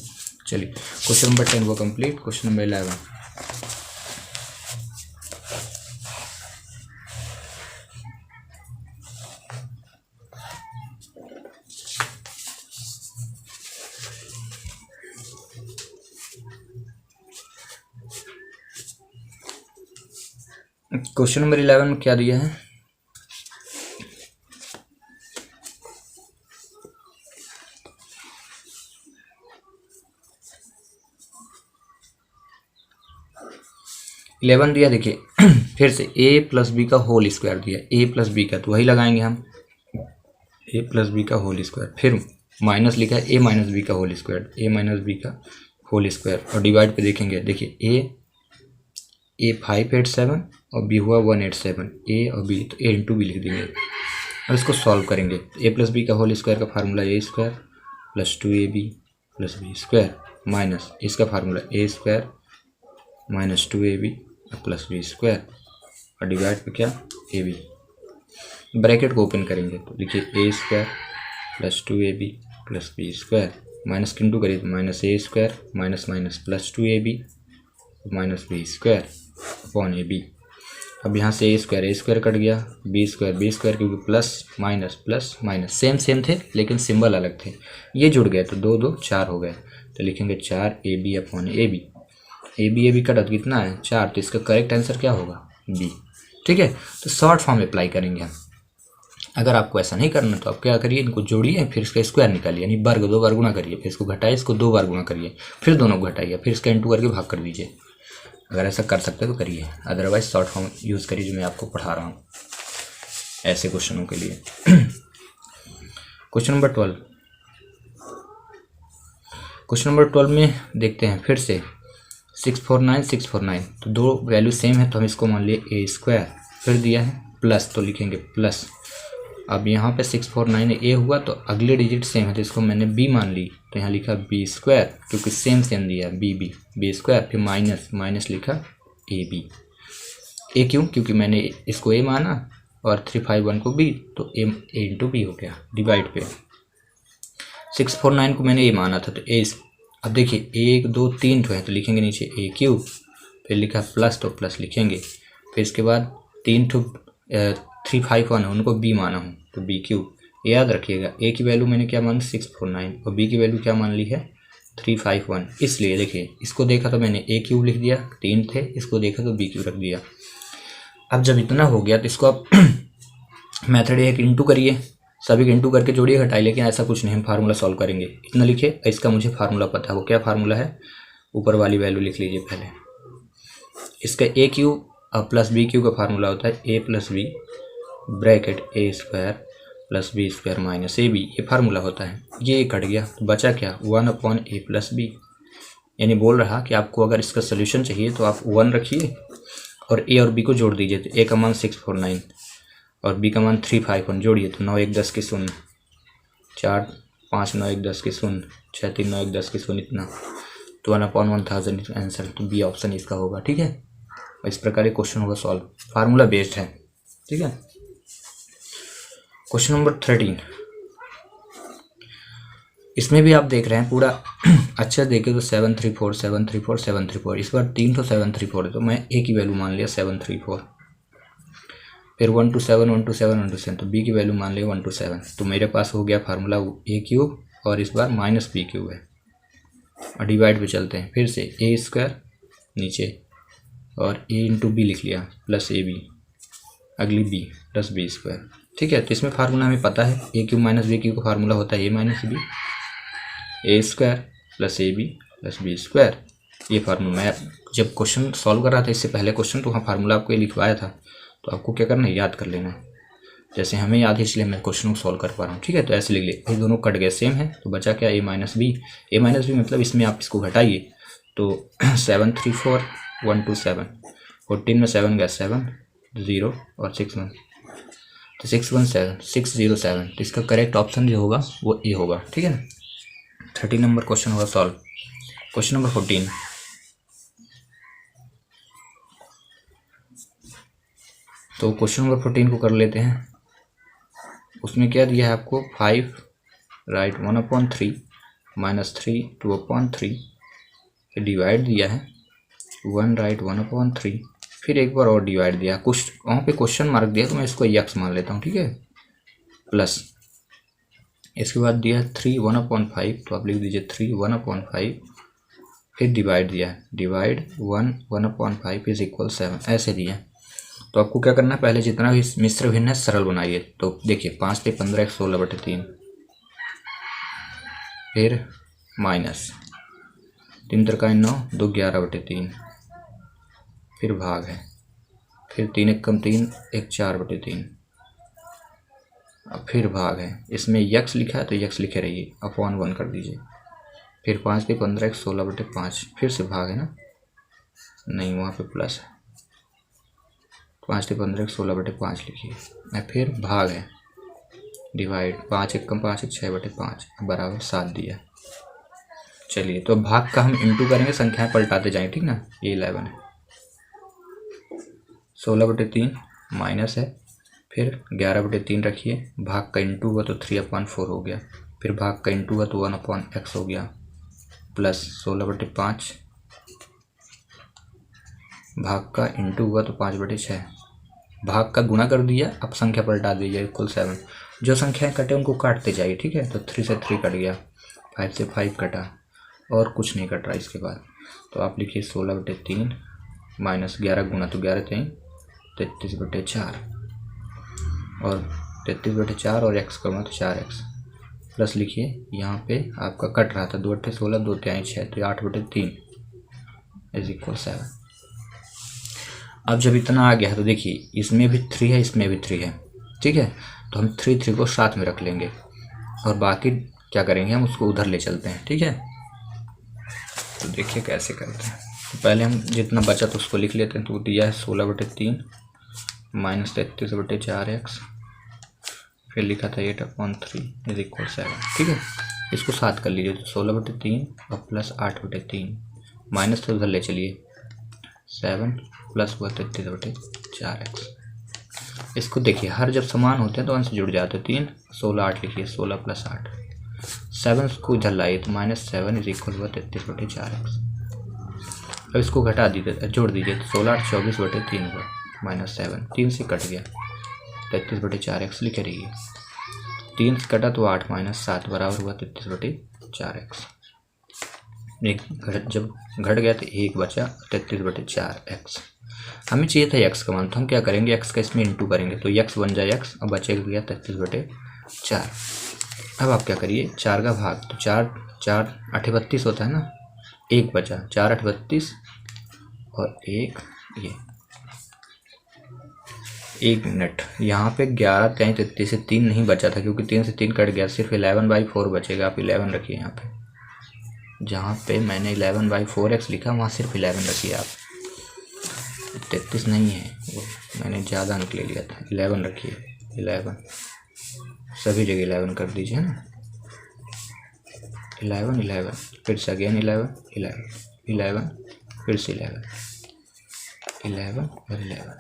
चलिए क्वेश्चन नंबर 10 वो complete. Question number 11, question number 11 में क्या दिया है, इलेवन दिया, देखिए फिर से a प्लस बी का होल स्क्वायर दिया, a प्लस बी का, तो वही लगाएंगे हम, a प्लस बी का होल स्क्वायर। फिर माइनस लिखा है a माइनस बी का whole square, a minus B का होल स्क्वायर, और डिवाइड पे देखेंगे, देखिए a 587 और b हुआ 187, a और b, तो a इंटू बी लिख देंगे। और इसको सॉल्व करेंगे, a प्लस बी का होल स्क्वायर का formula a square plus 2ab plus b square, minus इसका formula a square minus 2ab plus b square, और डिवाइड पे क्या ए बी, ब्रैकेट को ओपन करेंगे तो लिखिए a square plus 2ab plus b square, minus किंटू करिए तो minus a square minus minus plus 2ab minus b square upon A b. अब यहाँ से ए स्क्वायर कट गया, बी स्क्वायर, क्योंकि प्लस माइनस सेम थे लेकिन सिंबल अलग थे, ये जुड़ गए तो 2 2 4 हो गए, तो लिखेंगे 4ab अपॉन ए बी कटा तो कितना है 4, तो इसका करेक्ट आंसर क्या होगा बी, ठीक है। तो शॉर्ट फॉर्म अप्लाई करेंगे हम। अगर आपको ऐसा नहीं करना तो आप क्या करिए, इनको जोड़िए, फिर इसका स्क्वायर निकालिए, यानी वर्ग 2 बार गुणा करिए, फिर इसको घटाइए, इसको 2 बार गुणा करिए, फिर दोनों को घटाइए, फिर इसका इंटू करके भाग कर दीजिए। अगर ऐसा कर सकते तो करिए, अदरवाइज शॉर्ट फॉर्म यूज़ करिए जो मैं आपको पढ़ा रहा हूँ ऐसे क्वेश्चनों के लिए। क्वेश्चन नंबर 12, क्वेश्चन नंबर 12 में देखते हैं फिर से 649, तो दो वैल्यू सेम है तो हम इसको मान लिए ए स्क्वायर, फिर दिया है प्लस, तो लिखेंगे प्लस। अब यहाँ पे 649 ए हुआ तो अगले डिजिट सेम है तो इसको मैंने बी मान ली, तो यहाँ लिखा बी स्क्वायर, क्योंकि सेम दिया है बी स्क्वायर, फिर माइनस लिखा ए बी। ए क्यों? क्योंकि मैंने इसको ए माना और 351 को बी, तो ए इंटू बी हो गया डिवाइड पे। 649 को मैंने ए माना था तो ए, अब देखिए 1 2 3 तो है तो लिखेंगे नीचे ए क्यूब, फिर लिखा प्लस तो प्लस लिखेंगे, फिर इसके बाद 351 है उनको बी माना हूँ तो बी क्यूब। याद रखिएगा ए की वैल्यू मैंने क्या मान 649 और बी की वैल्यू क्या मान ली है 351, इसलिए देखिए इसको देखा तो मैंने ए क्यूब लिख दिया, 3 थे, इसको देखा तो बी क्यूब रख दिया। अब जब इतना हो गया तो इसको आप मेथड एक इंटू करिए, सभी के इंटू करके जोड़िए घटाइए, लेकिन ऐसा कुछ नहीं, हम फार्मूला सॉल्व करेंगे। इतना लिखे, इसका मुझे फार्मूला पता है, वो क्या फार्मूला है, ऊपर वाली वैल्यू लिख लीजिए पहले। इसका a cube plus b cube का फार्मूला होता है a plus b bracket a square plus b square minus a b, ये फार्मूला होता है। ये कट गया तो बचा क्या 1/a प्लस बी, यानी बोल रहा कि आपको अगर इसका सोल्यूशन चाहिए तो आप 1 रखिए और ए और बी को जोड़ दीजिए, तो ए का मान 649 और बी का मान 351 जोड़िए तो 9 1 10 के 0, 4 5 9 1 10 के 0, 6 3 9 1 10 के 0, इतना तो 1/1000 आंसर, तो बी ऑप्शन इसका होगा। ठीक है, इस प्रकार ये क्वेश्चन होगा सॉल्व, फार्मूला बेस्ड है। ठीक है, क्वेश्चन नंबर 13, इसमें भी आप देख रहे हैं पूरा अच्छा देखे तो 734 734 734, इस बार 3 तो 734 है तो मैं ए की वैल्यू मान लिया 734, फिर 127 127 127 तो बी की वैल्यू मान लिया 127, तो मेरे पास हो गया फार्मूला ए क्यूब और इस बार माइनस बी क्यूब है। और डिवाइड पे चलते हैं, फिर से ए स्क्वायर नीचे और ए इंटू बी लिख लिया प्लस ए बी, अगली बी प्लस बी स्क्वायर। ठीक है, तो इसमें फार्मूला हमें पता है, a cube minus b cube का फार्मूला होता है a minus b, a square plus a b plus b square. ये फार्मूला मैं जब क्वेश्चन सॉल्व कर रहा था इससे पहले क्वेश्चन, तो वहाँ फार्मूला आपको ये लिखवाया था, तो आपको क्या करना है याद कर लेना है। जैसे हमें याद है इसलिए मैं क्वेश्चन को सॉल्व कर पा रहा हूँ। ठीक है, तो ऐसे लिख लिए, ये दोनों कट गए सेम है तो बचा क्या ए माइनस बी। ए माइनस बी मतलब इसमें आप इसको घटाइए तो 734 127, 14 में 7 गया 7 0 और 6 1 तो 617 607, तो इसका करेक्ट ऑप्शन जो होगा वो ए होगा। ठीक है, 30 नंबर क्वेश्चन होगा सॉल्व। क्वेश्चन नंबर 14, तो क्वेश्चन नंबर 14 को कर लेते हैं। उसमें क्या दिया है आपको 5 राइट 1/3 माइनस 3 2/3, फिर डिवाइड दिया है 1 राइट 1/3, फिर एक बार और डिवाइड दिया, कुछ वहाँ पे क्वेश्चन मार्क दिया तो मैं इसको यक्स मान लेता हूँ। ठीक है, प्लस इसके बाद दिया है 3 1/5 तो आप लिख दीजिए 3 1/5, फिर डिवाइड दिया है डिवाइड 1 1/5 इज इक्वल 7, ऐसे दिया। तो आपको क्या करना है, पहले जितना भी मिश्र भिन्न है सरल बनाइए। तो देखिए 5 पे 15 16/3, फिर माइनस 3 3 9 2 11/3, फिर भाग है, फिर 3 1 3 1 4/3, अब फिर भाग है, इसमें यक्स लिखा है तो यक्स लिखे रहिए, अपॉन 1 कर दीजिए, फिर 5 पे 15 16/5, फिर से भाग है ना, नहीं वहाँ पे प्लस है, 5 पे 15 16/5 लिखिए, फिर भाग है डिवाइड 5 1 5 6/5 बराबर 7 दिया। चलिए तो भाग का हम इंटू करेंगे, संख्याएं पलटाते जाएंगे। ठीक ना, ये 11 है, 16/3 माइनस है, फिर 11/3 रखिए, भाग का इंटू हुआ तो 3/4 हो गया, फिर भाग का इंटू हुआ तो 1/x हो गया, प्लस 16/5 भाग का इंटू हुआ तो 5/6, भाग का गुणा कर दिया, अब संख्या पलटा दीजिए इक्वल 7, जो संख्याएं कटे उनको काटते जाइए। ठीक है, तो 3 से 3 कट गया, 5 से 5 कटा और कुछ नहीं कट रहा इसके बाद, तो आप लिखिए 16/3 माइनस 11 गुना तो 11 3 33/4 और 33/4 और x करना तो 4x, प्लस लिखिए यहाँ पे आपका कट रहा था 2 8 16 2 3 6 तो 8/3 इज इक्वल 7। अब जब इतना आ गया है तो देखिए इसमें भी 3 है इसमें भी 3 है। ठीक है, तो हम 3 3 को साथ में रख लेंगे और बाकी क्या करेंगे हम उसको उधर ले चलते हैं। ठीक है, तो देखिए कैसे करते हैं। तो पहले हम जितना बचा तो उसको लिख लेते हैं, तो दिया है 16/3 -33/4x, फिर लिखा था 8/3 इज इक्वल 7। ठीक है, इसको 7 कर लीजिए तो 16/3 और प्लस 8/3, माइनस तो उधर ले चलिए 7 प्लस हुआ 33/4x। इसको देखिए, हर जब समान होते हैं तो अंश जुड़ जाते हैं। 3 16 8 लिखिए, 16 प्लस 8, 7 को इधर लाइए तो -7 इज इक्वल हुआ 33/4x। अब इसको घटा दीजिए, जोड़ दीजिए तो 16 8 24/3 हुआ, -7 3 से कट गया, 33/4x लिखे रहिए। 3 से कटा तो 8 -7 बराबर हुआ 33/4x। एक जब घट गया तो 1 बचा 33/4x। हमें चाहिए था x का मान, तो हम क्या करेंगे, x का इसमें इंटू करेंगे तो x बन जाए x, अब बचेगा गया 33/4। अब आप क्या करिए, 4 का भाग, तो 4 4 8 32 होता है ना, 1 बचा, 4 8 32 और 1 ये 1 मिनट। यहाँ पे 11 कहीं 33 से 3 नहीं बचा था क्योंकि 3 से 3 कट गया, सिर्फ 11/4 बचेगा। आप 11 रखिए यहाँ पे, जहाँ पे मैंने 11/4x लिखा वहाँ सिर्फ 11 रखिए आप, 33 नहीं है, वो मैंने ज़्यादा अंक ले लिया था। 11 रखिए, 11 सभी जगह 11 कर दीजिए ना, 11 11 फिर से अगेन 11 11 11 फिर से 11 11 और 11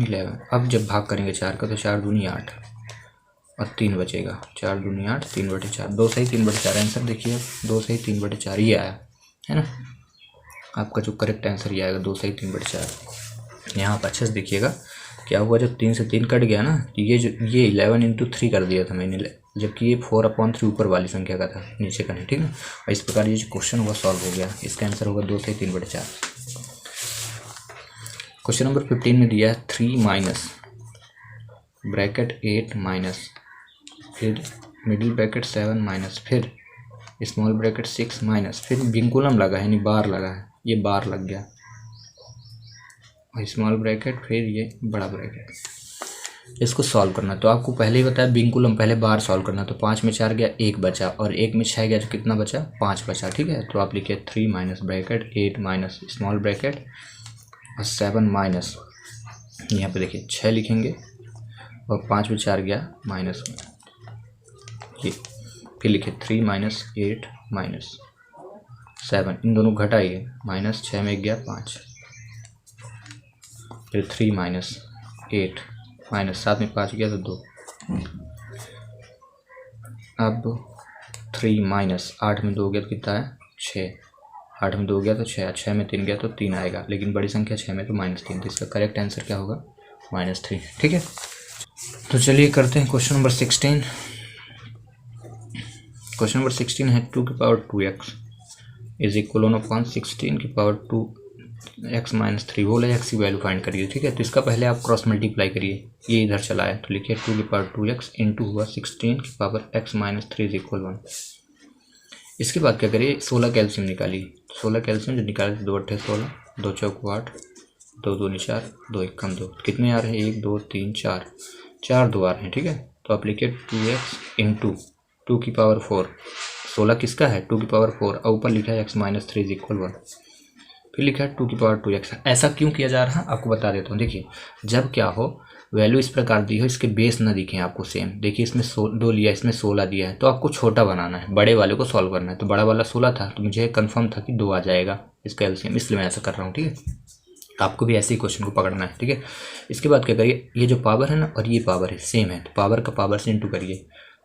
11। अब जब भाग करेंगे 4 का तो 4 दूनी 8 और 3 बचेगा, 4 दूनी 8 3/4, 2 सही 3/4 आंसर देखिए। अब 2 सही 3/4 ये आया है ना, आपका जो करेक्ट आंसर ये आएगा 2 सही 3/4। यहाँ पर अच्छे से देखिएगा क्या हुआ, जब 3 से 3 कट गया ना, ये जो ये 11 × 3 कर दिया था मैंने, जबकि ये 4/3 ऊपर वाली संख्या का था, नीचे का नहीं। ठीक है, और इस प्रकार ये जो क्वेश्चन हुआ सॉल्व हो गया। इसका आंसर होगा 2 सही 3/4। क्वेश्चन नंबर 15 में दिया है 3 माइनस ब्रैकेट 8 माइनस फिर मिडिल ब्रैकेट 7 माइनस फिर स्मॉल ब्रैकेट 6 माइनस फिर विंकुलम लगा है, यानी बार लगा है, ये बार लग गया, स्मॉल ब्रैकेट फिर ये बड़ा ब्रैकेट। इसको सॉल्व करना, तो आपको पहले ही बताया विंकुलम पहले बार सॉल्व करना। तो 5 में 4 गया, 1 बचा, और 1 में 6 गया तो कितना बचा, 5 बचा। ठीक है, तो आप लिखिए 3 minus bracket 8 minus small bracket और 7 माइनस, यहाँ पे देखिए 6 लिखेंगे और 5 में 4 गया -1 ये, फिर लिखिए 3 माइनस 8 माइनस 7, इन दोनों घटाइए, -6 में गया 5, फिर 3 माइनस 8 माइनस 7 में 5 गया तो 2, अब 3 माइनस 8 में 2 गया तो कितना है 6, 8 में 2 गया तो 6, 6 में 3 गया तो 3 आएगा, लेकिन बड़ी संख्या 6 में तो -3, तो इसका करेक्ट आंसर क्या होगा -3। ठीक है, तो चलिए करते हैं क्वेश्चन नंबर 16। क्वेश्चन नंबर 16 है 2^2x इज इक्वल 1/16^2x - 3 बोला, x की वैल्यू फाइंड करिए। ठीक है, तो इसका पहले आप क्रॉस मल्टीप्लाई करिए, ये इधर चला है तो लिखिए 2^2x इंटू हुआ 16^x - 3 = 1। इसके बाद क्या करिए, 16 कैल्शियम निकालिए। 16 कैल्शियम जो निकाले 2 × 8 16, 2 × 4 8, 2 × 2 = 4, 2 × 1 = 2, कितने आ रहे हैं 1 2 3 4, 4 2 आ रहे हैं। ठीक है, तो आप लिखिए 2x इंटू 2^4, 16 किसका है 2^4 और ऊपर लिखा है x - 3 = 1, फिर लिखा है 2^2x। ऐसा क्यों किया जा रहा है आपको बता देता हूँ। देखिए, जब क्या हो वैल्यू इस प्रकार दी हो, इसके बेस ना दिखें आपको सेम। देखिए इसमें 2 लिया, इसमें 16 दिया है, तो आपको छोटा बनाना है, बड़े वाले को सॉल्व करना है। तो बड़ा वाला 16 था तो मुझे कंफर्म था कि 2 आ जाएगा इसका एलसीएम, इसलिए मैं ऐसा कर रहा हूँ। ठीक है, तो आपको भी ऐसे ही क्वेश्चन को पकड़ना है। ठीक है, इसके बाद क्या करिए, ये जो पावर है ना और ये पावर है सेम है, तो पावर का पावर से इंटू करिए,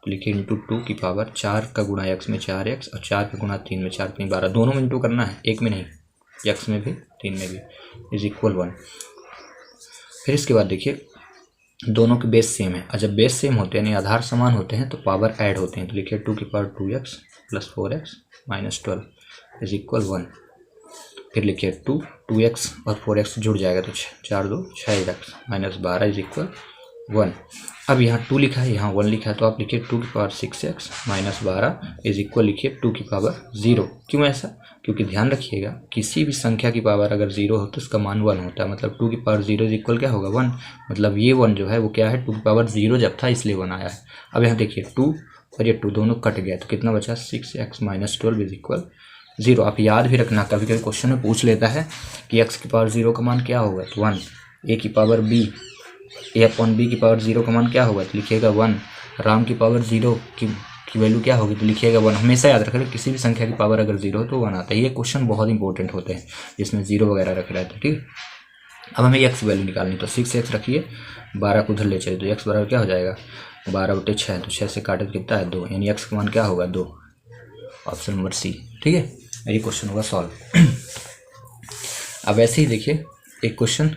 तो लिखिए इंटू 2^4, 4 का गुणा x में 4x और 4 का गुणा 3 में 4 3 12, दोनों में इंटू करना है, एक में नहीं, x में भी 3 में भी = 1। फिर इसके बाद देखिए दोनों के बेस सेम है, और जब बेस सेम होते हैं यानी आधार समान होते हैं तो पावर ऐड होते हैं। तो लिखिए 2^2x + 4x - 12 = 1। फिर लिखिए 2x और 4x जुड़ जाएगा तो 4 2 6x - 12 = 1। अब यहाँ 2 लिखा है, यहाँ 1 लिखा है, तो आप लिखिए 2^6x - 12 = लिखिए 2^0। क्यों ऐसा, क्योंकि ध्यान रखिएगा किसी भी संख्या की पावर अगर 0 हो तो उसका मान 1 होता है, मतलब 2^0 = क्या होगा 1, मतलब ये 1 जो है वो क्या है 2^0 जब था इसलिए 1 आया है। अब यहाँ देखिए 2 और ये 2 दोनों कट गया तो कितना बचा 6x - 12 = 0। आप याद भी रखना, कभी कभी क्वेश्चन में पूछ लेता है कि x⁴ का मान क्या होगा, तो 1, ए की पावर बी, ए अपॉन बी की पावर 0 का मान क्या होगा तो लिखिएगा 1। राम की पावर 0 की वैल्यू क्या होगी तो लिखिएगा 1। हमेशा याद रखें किसी भी संख्या की पावर अगर 0 हो तो 1 आता है। ये क्वेश्चन बहुत इंपॉर्टेंट होते हैं जिसमें 0 वगैरह रखे रहते हैं, ठीक है। अब हमें एक्स वैल्यू निकालनी, तो 6x रखिए, 12 को उधर ले चलिए, तो एक्स बराबर क्या हो जाएगा 12/6, तो 6 से काटे तो कितना है 2, यानी एक्स का मान क्या होगा 2, ऑप्शन नंबर सी, ठीक है। ये क्वेश्चन होगा सॉल्व। अब ऐसे ही देखिए एक क्वेश्चन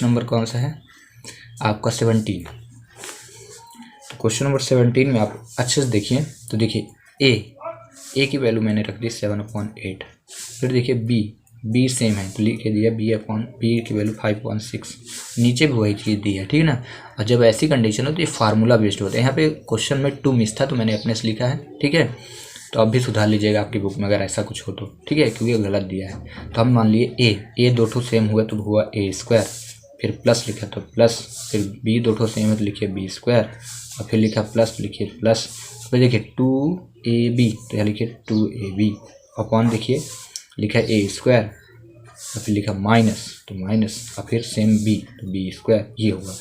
नंबर कौन सा है आपका 17। क्वेश्चन नंबर 17 में आप अच्छे से देखिए, तो देखिए ए की वैल्यू मैंने रख दी 7/8। फिर देखिए बी सेम है तो लिख के दिया बी की वैल्यू 5/6, नीचे भी वही चीज़ दी है, ठीक है ना। और जब ऐसी कंडीशन हो तो ये फार्मूला बेस्ड होता है। यहाँ पे क्वेश्चन में 2 मिस था तो मैंने अपने से लिखा है, ठीक है। तो अब भी सुधार लीजिएगा आपकी बुक में अगर ऐसा कुछ हो तो, ठीक है, क्योंकि गलत दिया है। तो हम मान लिए ए 2 ठो सेम हुआ तो हुआ a², फिर प्लस लिखा तो प्लस, फिर बी 2 ठो सेम है तो लिखिए b², और फिर लिखा प्लस लिखिए प्लस, फिर देखिए 2ab तो यहाँ लिखिए 2ab, अपॉन देखिए लिखा a², और फिर लिखा माइनस तो माइनस, और फिर सेम b तो b², ये होगा।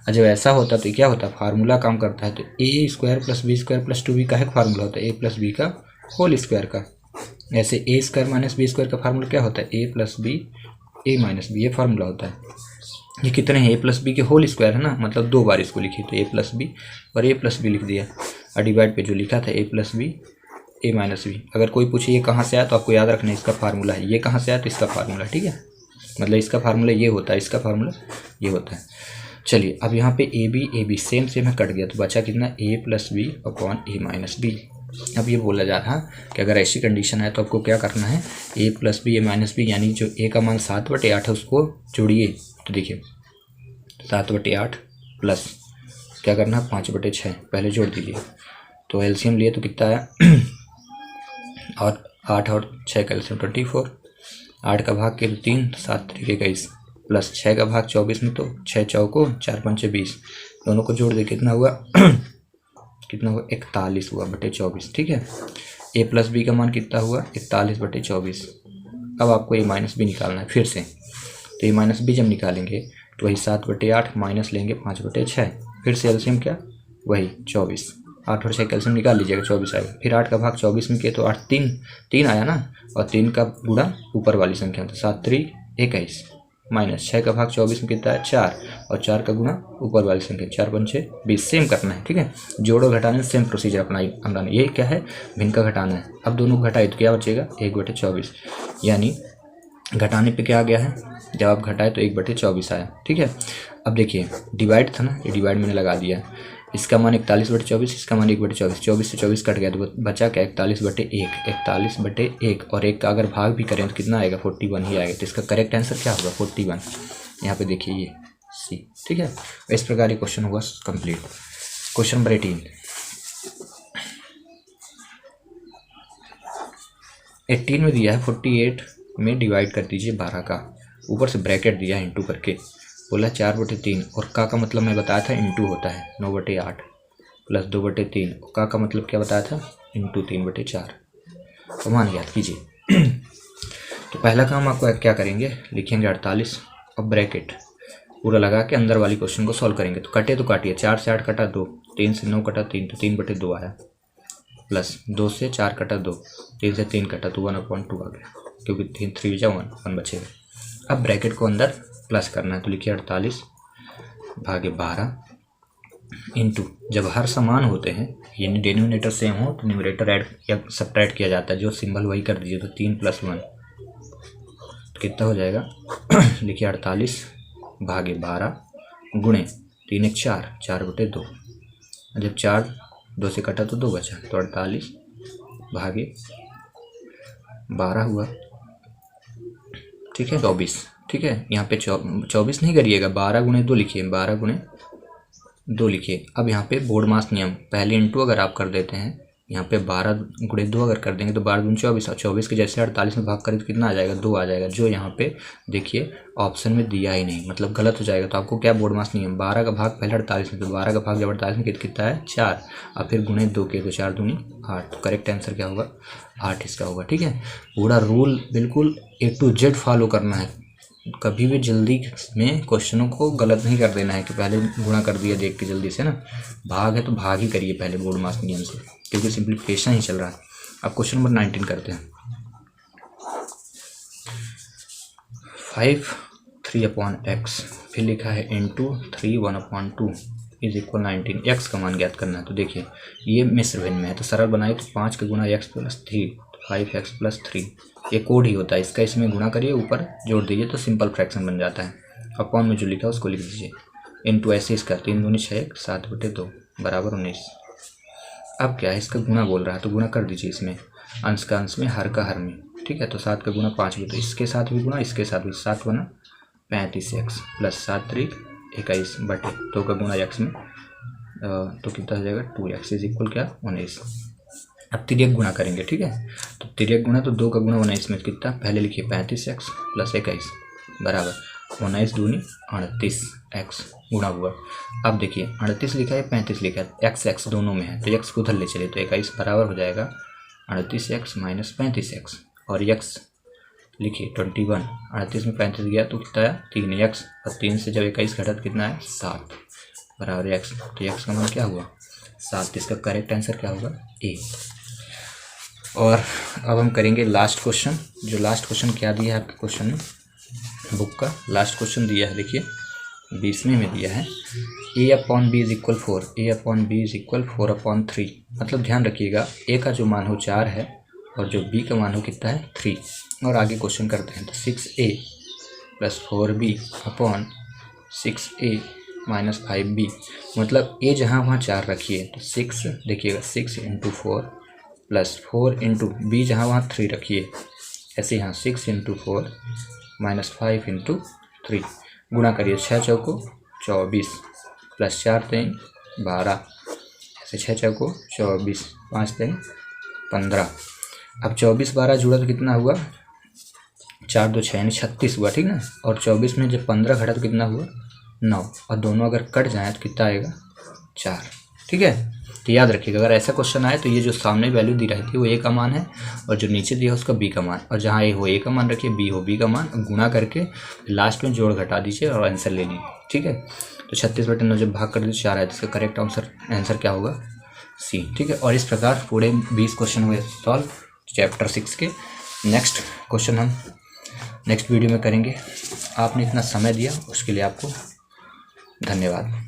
और जब ऐसा होता तो क्या होता फार्मूला काम करता है, तो a² + b² + 2b का है फार्मूला होता है a + b का होल स्क्वायर का। ऐसे a² - b² का फार्मूला क्या होता है a + b a - b, ये फार्मूला होता है। ये कितने हैं a + b के होल स्क्वायर है ना, मतलब 2 बार इसको लिखिए तो a + b और a + b लिख दिया, और डिवाइड पे जो लिखा था a + b a - b। अगर कोई पूछे ये कहाँ से आया तो आपको याद रखना है इसका फार्मूला है, ये कहाँ से आया तो इसका फार्मूला, ठीक है। मतलब इसका फार्मूला ये होता है, इसका फार्मूला ये होता है। चलिए अब यहाँ पे ए बी सेम है कट गया, तो बचा कितना a + b upon a - b। अब ये बोला जा रहा कि अगर ऐसी कंडीशन है तो आपको क्या करना है a + b a - b, यानी जो a का मान 7/8 है उसको जोड़िए, तो देखिए 7/8 प्लस क्या करना है 5/6, पहले जोड़ दीजिए, तो एलसीएम लिए तो कितना आया और 8 और 6 का एलसीएम 24, 8 का भाग के तो 3, 7 × 21 प्लस 6 का भाग 24 में, तो 6 चौको 4 पंचे 20, दोनों को जोड़ दे कितना हुआ कितना हुआ 41 हुआ बटे 24, ठीक है। a + b का मान कितना हुआ 41/24। अब आपको a - b निकालना है फिर से, तो a - b जब निकालेंगे तो वही 7/8 माइनस लेंगे 5/6, फिर से एलसीएम क्या वही 24, 8 और 6 कैल्शियम निकाल लीजिएगा 24 आएगा। फिर 8 का भाग 24 में किए तो 8 3 आया ना, और 3 का गुणा ऊपर वाली संख्या तो 7 3 21 माइनस 6 का भाग 24 में कितना है 4, और 4 का गुणा ऊपर वाली संख्या 4 पंचे 20। सेम करना है, ठीक है। जोड़ो घटाने सेम प्रोसीजर अपनाना, ये क्या है भिन्न का घटाना है। अब दोनों को घटाए तो क्या बचेगा 1/24, यानी घटाने पे क्या आ गया है जब आप घटाए तो 1/24 आया, ठीक है। अब देखिए डिवाइड था ना, ये डिवाइड मैंने लगा दिया, इसका मान 41/24, इसका मान 1/24, 24 से 24 कट गया तो बचा क्या 41/1, 41/1, और 1 का अगर भाग भी करें तो कितना आएगा 41 ही आएगा। तो इसका करेक्ट आंसर क्या होगा 41, यहाँ पे देखिए ये सी, ठीक है। इस प्रकार ये क्वेश्चन होगा कंप्लीट। क्वेश्चन नंबर 18 में दिया है 48 में डिवाइड कर दीजिए 12 का, ऊपर से ब्रैकेट दिया है इंटू करके, बोला 4/3, और का मतलब मैं बताया था इंटू होता है 9/8 प्लस 2/3, का मतलब क्या बताया था इंटू 3/4। तो मान याद कीजिए तो पहला काम आपको क्या करेंगे लिखेंगे 48 और ब्रैकेट पूरा लगा के अंदर वाली क्वेश्चन को सॉल्व करेंगे। तो कटे तो काटिए, 4 से 8 कटा 2, 3 से 9 कटा 3 तो 3/2 आया, प्लस 2 से 4 कटा 2, 3 से 3 कटा तो 1/2 आ गया, क्योंकि 3 × 1 बचेगा। अब ब्रैकेट को अंदर प्लस करना है तो लिखिए 48 भागे 12 इंटू, जब हर समान होते हैं यानी डिनोमिनेटर सेम हो तो न्यूमरेटर ऐड या सब्ट्रैक्ट किया जाता है, जो सिंबल वही कर दीजिए, तो 3 + 1 तो कितना हो जाएगा लिखिए 48 भागे 12 गुणे 3 × 4, 4/2, जब 4 2 से कटा तो 2 बचा, तो 48 भागे 12 हुआ, ठीक है 24, ठीक है। यहाँ पे 24 नहीं करिएगा, 12 × 2 लिखिए, 12 × 2 लिखिए। अब यहाँ पे बोर्ड मास नियम, पहले इंटू अगर आप कर देते हैं, यहाँ पे 12 × 2 अगर कर देंगे तो 12 × 24, और 24 के जैसे 48 में भाग करें तो कितना आ जाएगा 2 आ जाएगा, जो यहाँ पे देखिए ऑप्शन में दिया ही नहीं, मतलब गलत हो जाएगा। तो आपको क्या बोर्ड मास नियम, 12 का भाग पहले 48 में, तो 12 का भाग जब 48 में कितना है 4, और फिर गुणे 2 के तो 4 दूनी 8, तो करेक्ट आंसर क्या होगा 8 इसका होगा, ठीक है। पूरा रूल बिल्कुल A to Z फॉलो करना है, कभी भी जल्दी में क्वेश्चनों को गलत नहीं कर देना है कि पहले गुणा कर दिया देख के जल्दी से ना। भाग है तो भाग ही करिए पहले बोर्ड मास नियम से, क्योंकि सिंप्लीफिकेशन ही चल रहा है। अब क्वेश्चन नंबर 19 करते हैं। 5 3/x, फिर लिखा है इंटू 3 1/2 इज इक्वल 19। एक्स का मान ज्ञात करना है। तो देखिए ये मिश्र भिन्न में है तो सरल बनाए तो 5 का गुणा x + 3 तो 5x + 3, ये कोड ही होता है इसका, इसमें गुणा करिए ऊपर जोड़ दीजिए तो सिंपल फ्रैक्शन बन जाता है। अपॉन में जो लिखा है उसको लिख दीजिए, इंटू ऐसे इसका 3 दूनी 6 7/2 बराबर 19। अब क्या है इसका गुणा बोल रहा है तो गुणा कर दीजिए इसमें, अंश का अंश में हर का हर में, ठीक है। तो 7 का गुणा 5 भी, तो इसके साथ भी गुणा इसके साथ भी, 7 गुना 35x प्लस 7 3 21/2 का गुणा x में तो कितना हो जाएगा 2x इज इक्वल क्या 19। अब तिर्यक गुणा करेंगे, ठीक है। तो तिर्यक गुणा तो 2 का गुणा 19 में कितना, पहले लिखिए 35x प्लस 21 बराबर 19 दूनी 38x गुणा हुआ। अब देखिए 38 लिखा है 35 लिखा है, x दोनों में है तो x उधर ले चले तो 21 बराबर हो जाएगा 38x - 35x, और x लिखिए 21, 38 में 35 गया तो कितना है 3x, और 3 से जब 21 घटा तो कितना है 7 बराबर x, तो x का मान क्या हुआ 7। इसका करेक्ट आंसर क्या होगा ए। और अब हम करेंगे लास्ट क्वेश्चन। जो लास्ट क्वेश्चन क्या दिया है आपके क्वेश्चन में, बुक का लास्ट क्वेश्चन दिया है, देखिए 20वें में दिया है a/b is equal 4, a/b is equal 4/3। मतलब ध्यान रखिएगा a का जो मान हो 4 है और जो b का मान हो कितना है 3। और आगे क्वेश्चन करते हैं तो 6a + 4b upon 6a - 5b, मतलब a जहाँ वहाँ 4 रखिए तो 6 देखिएगा 6 × 4 + 4 × b जहाँ वहाँ 3 रखिए, ऐसे यहाँ 6 × 4 - 5 × 3 गुणा करिए, 6 चौको 24 प्लस 4 3 12, ऐसे 6 चौको 24 5 3 15। अब 24 12 जुड़ा तो कितना हुआ 4 2 6 यानी 36 हुआ, ठीक ना। और 24 में जब 15 घटा तो कितना हुआ 9, और दोनों अगर कट जाए तो कितना आएगा 4, ठीक है। तो याद रखिएगा अगर ऐसा क्वेश्चन आए तो ये जो सामने वैल्यू दी रहती है वो a का मान है, और जो नीचे दिया है उसका b का मान, और जहाँ a हो a का मान रखिए, b हो b का मान, गुणा करके लास्ट में जोड़ घटा दीजिए और आंसर ले लीजिए, ठीक है। तो 36/9 जब भाग कर दीजिए 4 है तो इसका करेक्ट आंसर क्या होगा सी, ठीक है। और इस प्रकार पूरे 20 क्वेश्चन हुए सॉल्व चैप्टर 6 के। नेक्स्ट क्वेश्चन हम नेक्स्ट वीडियो में करेंगे। आपने इतना समय दिया उसके लिए आपको धन्यवाद।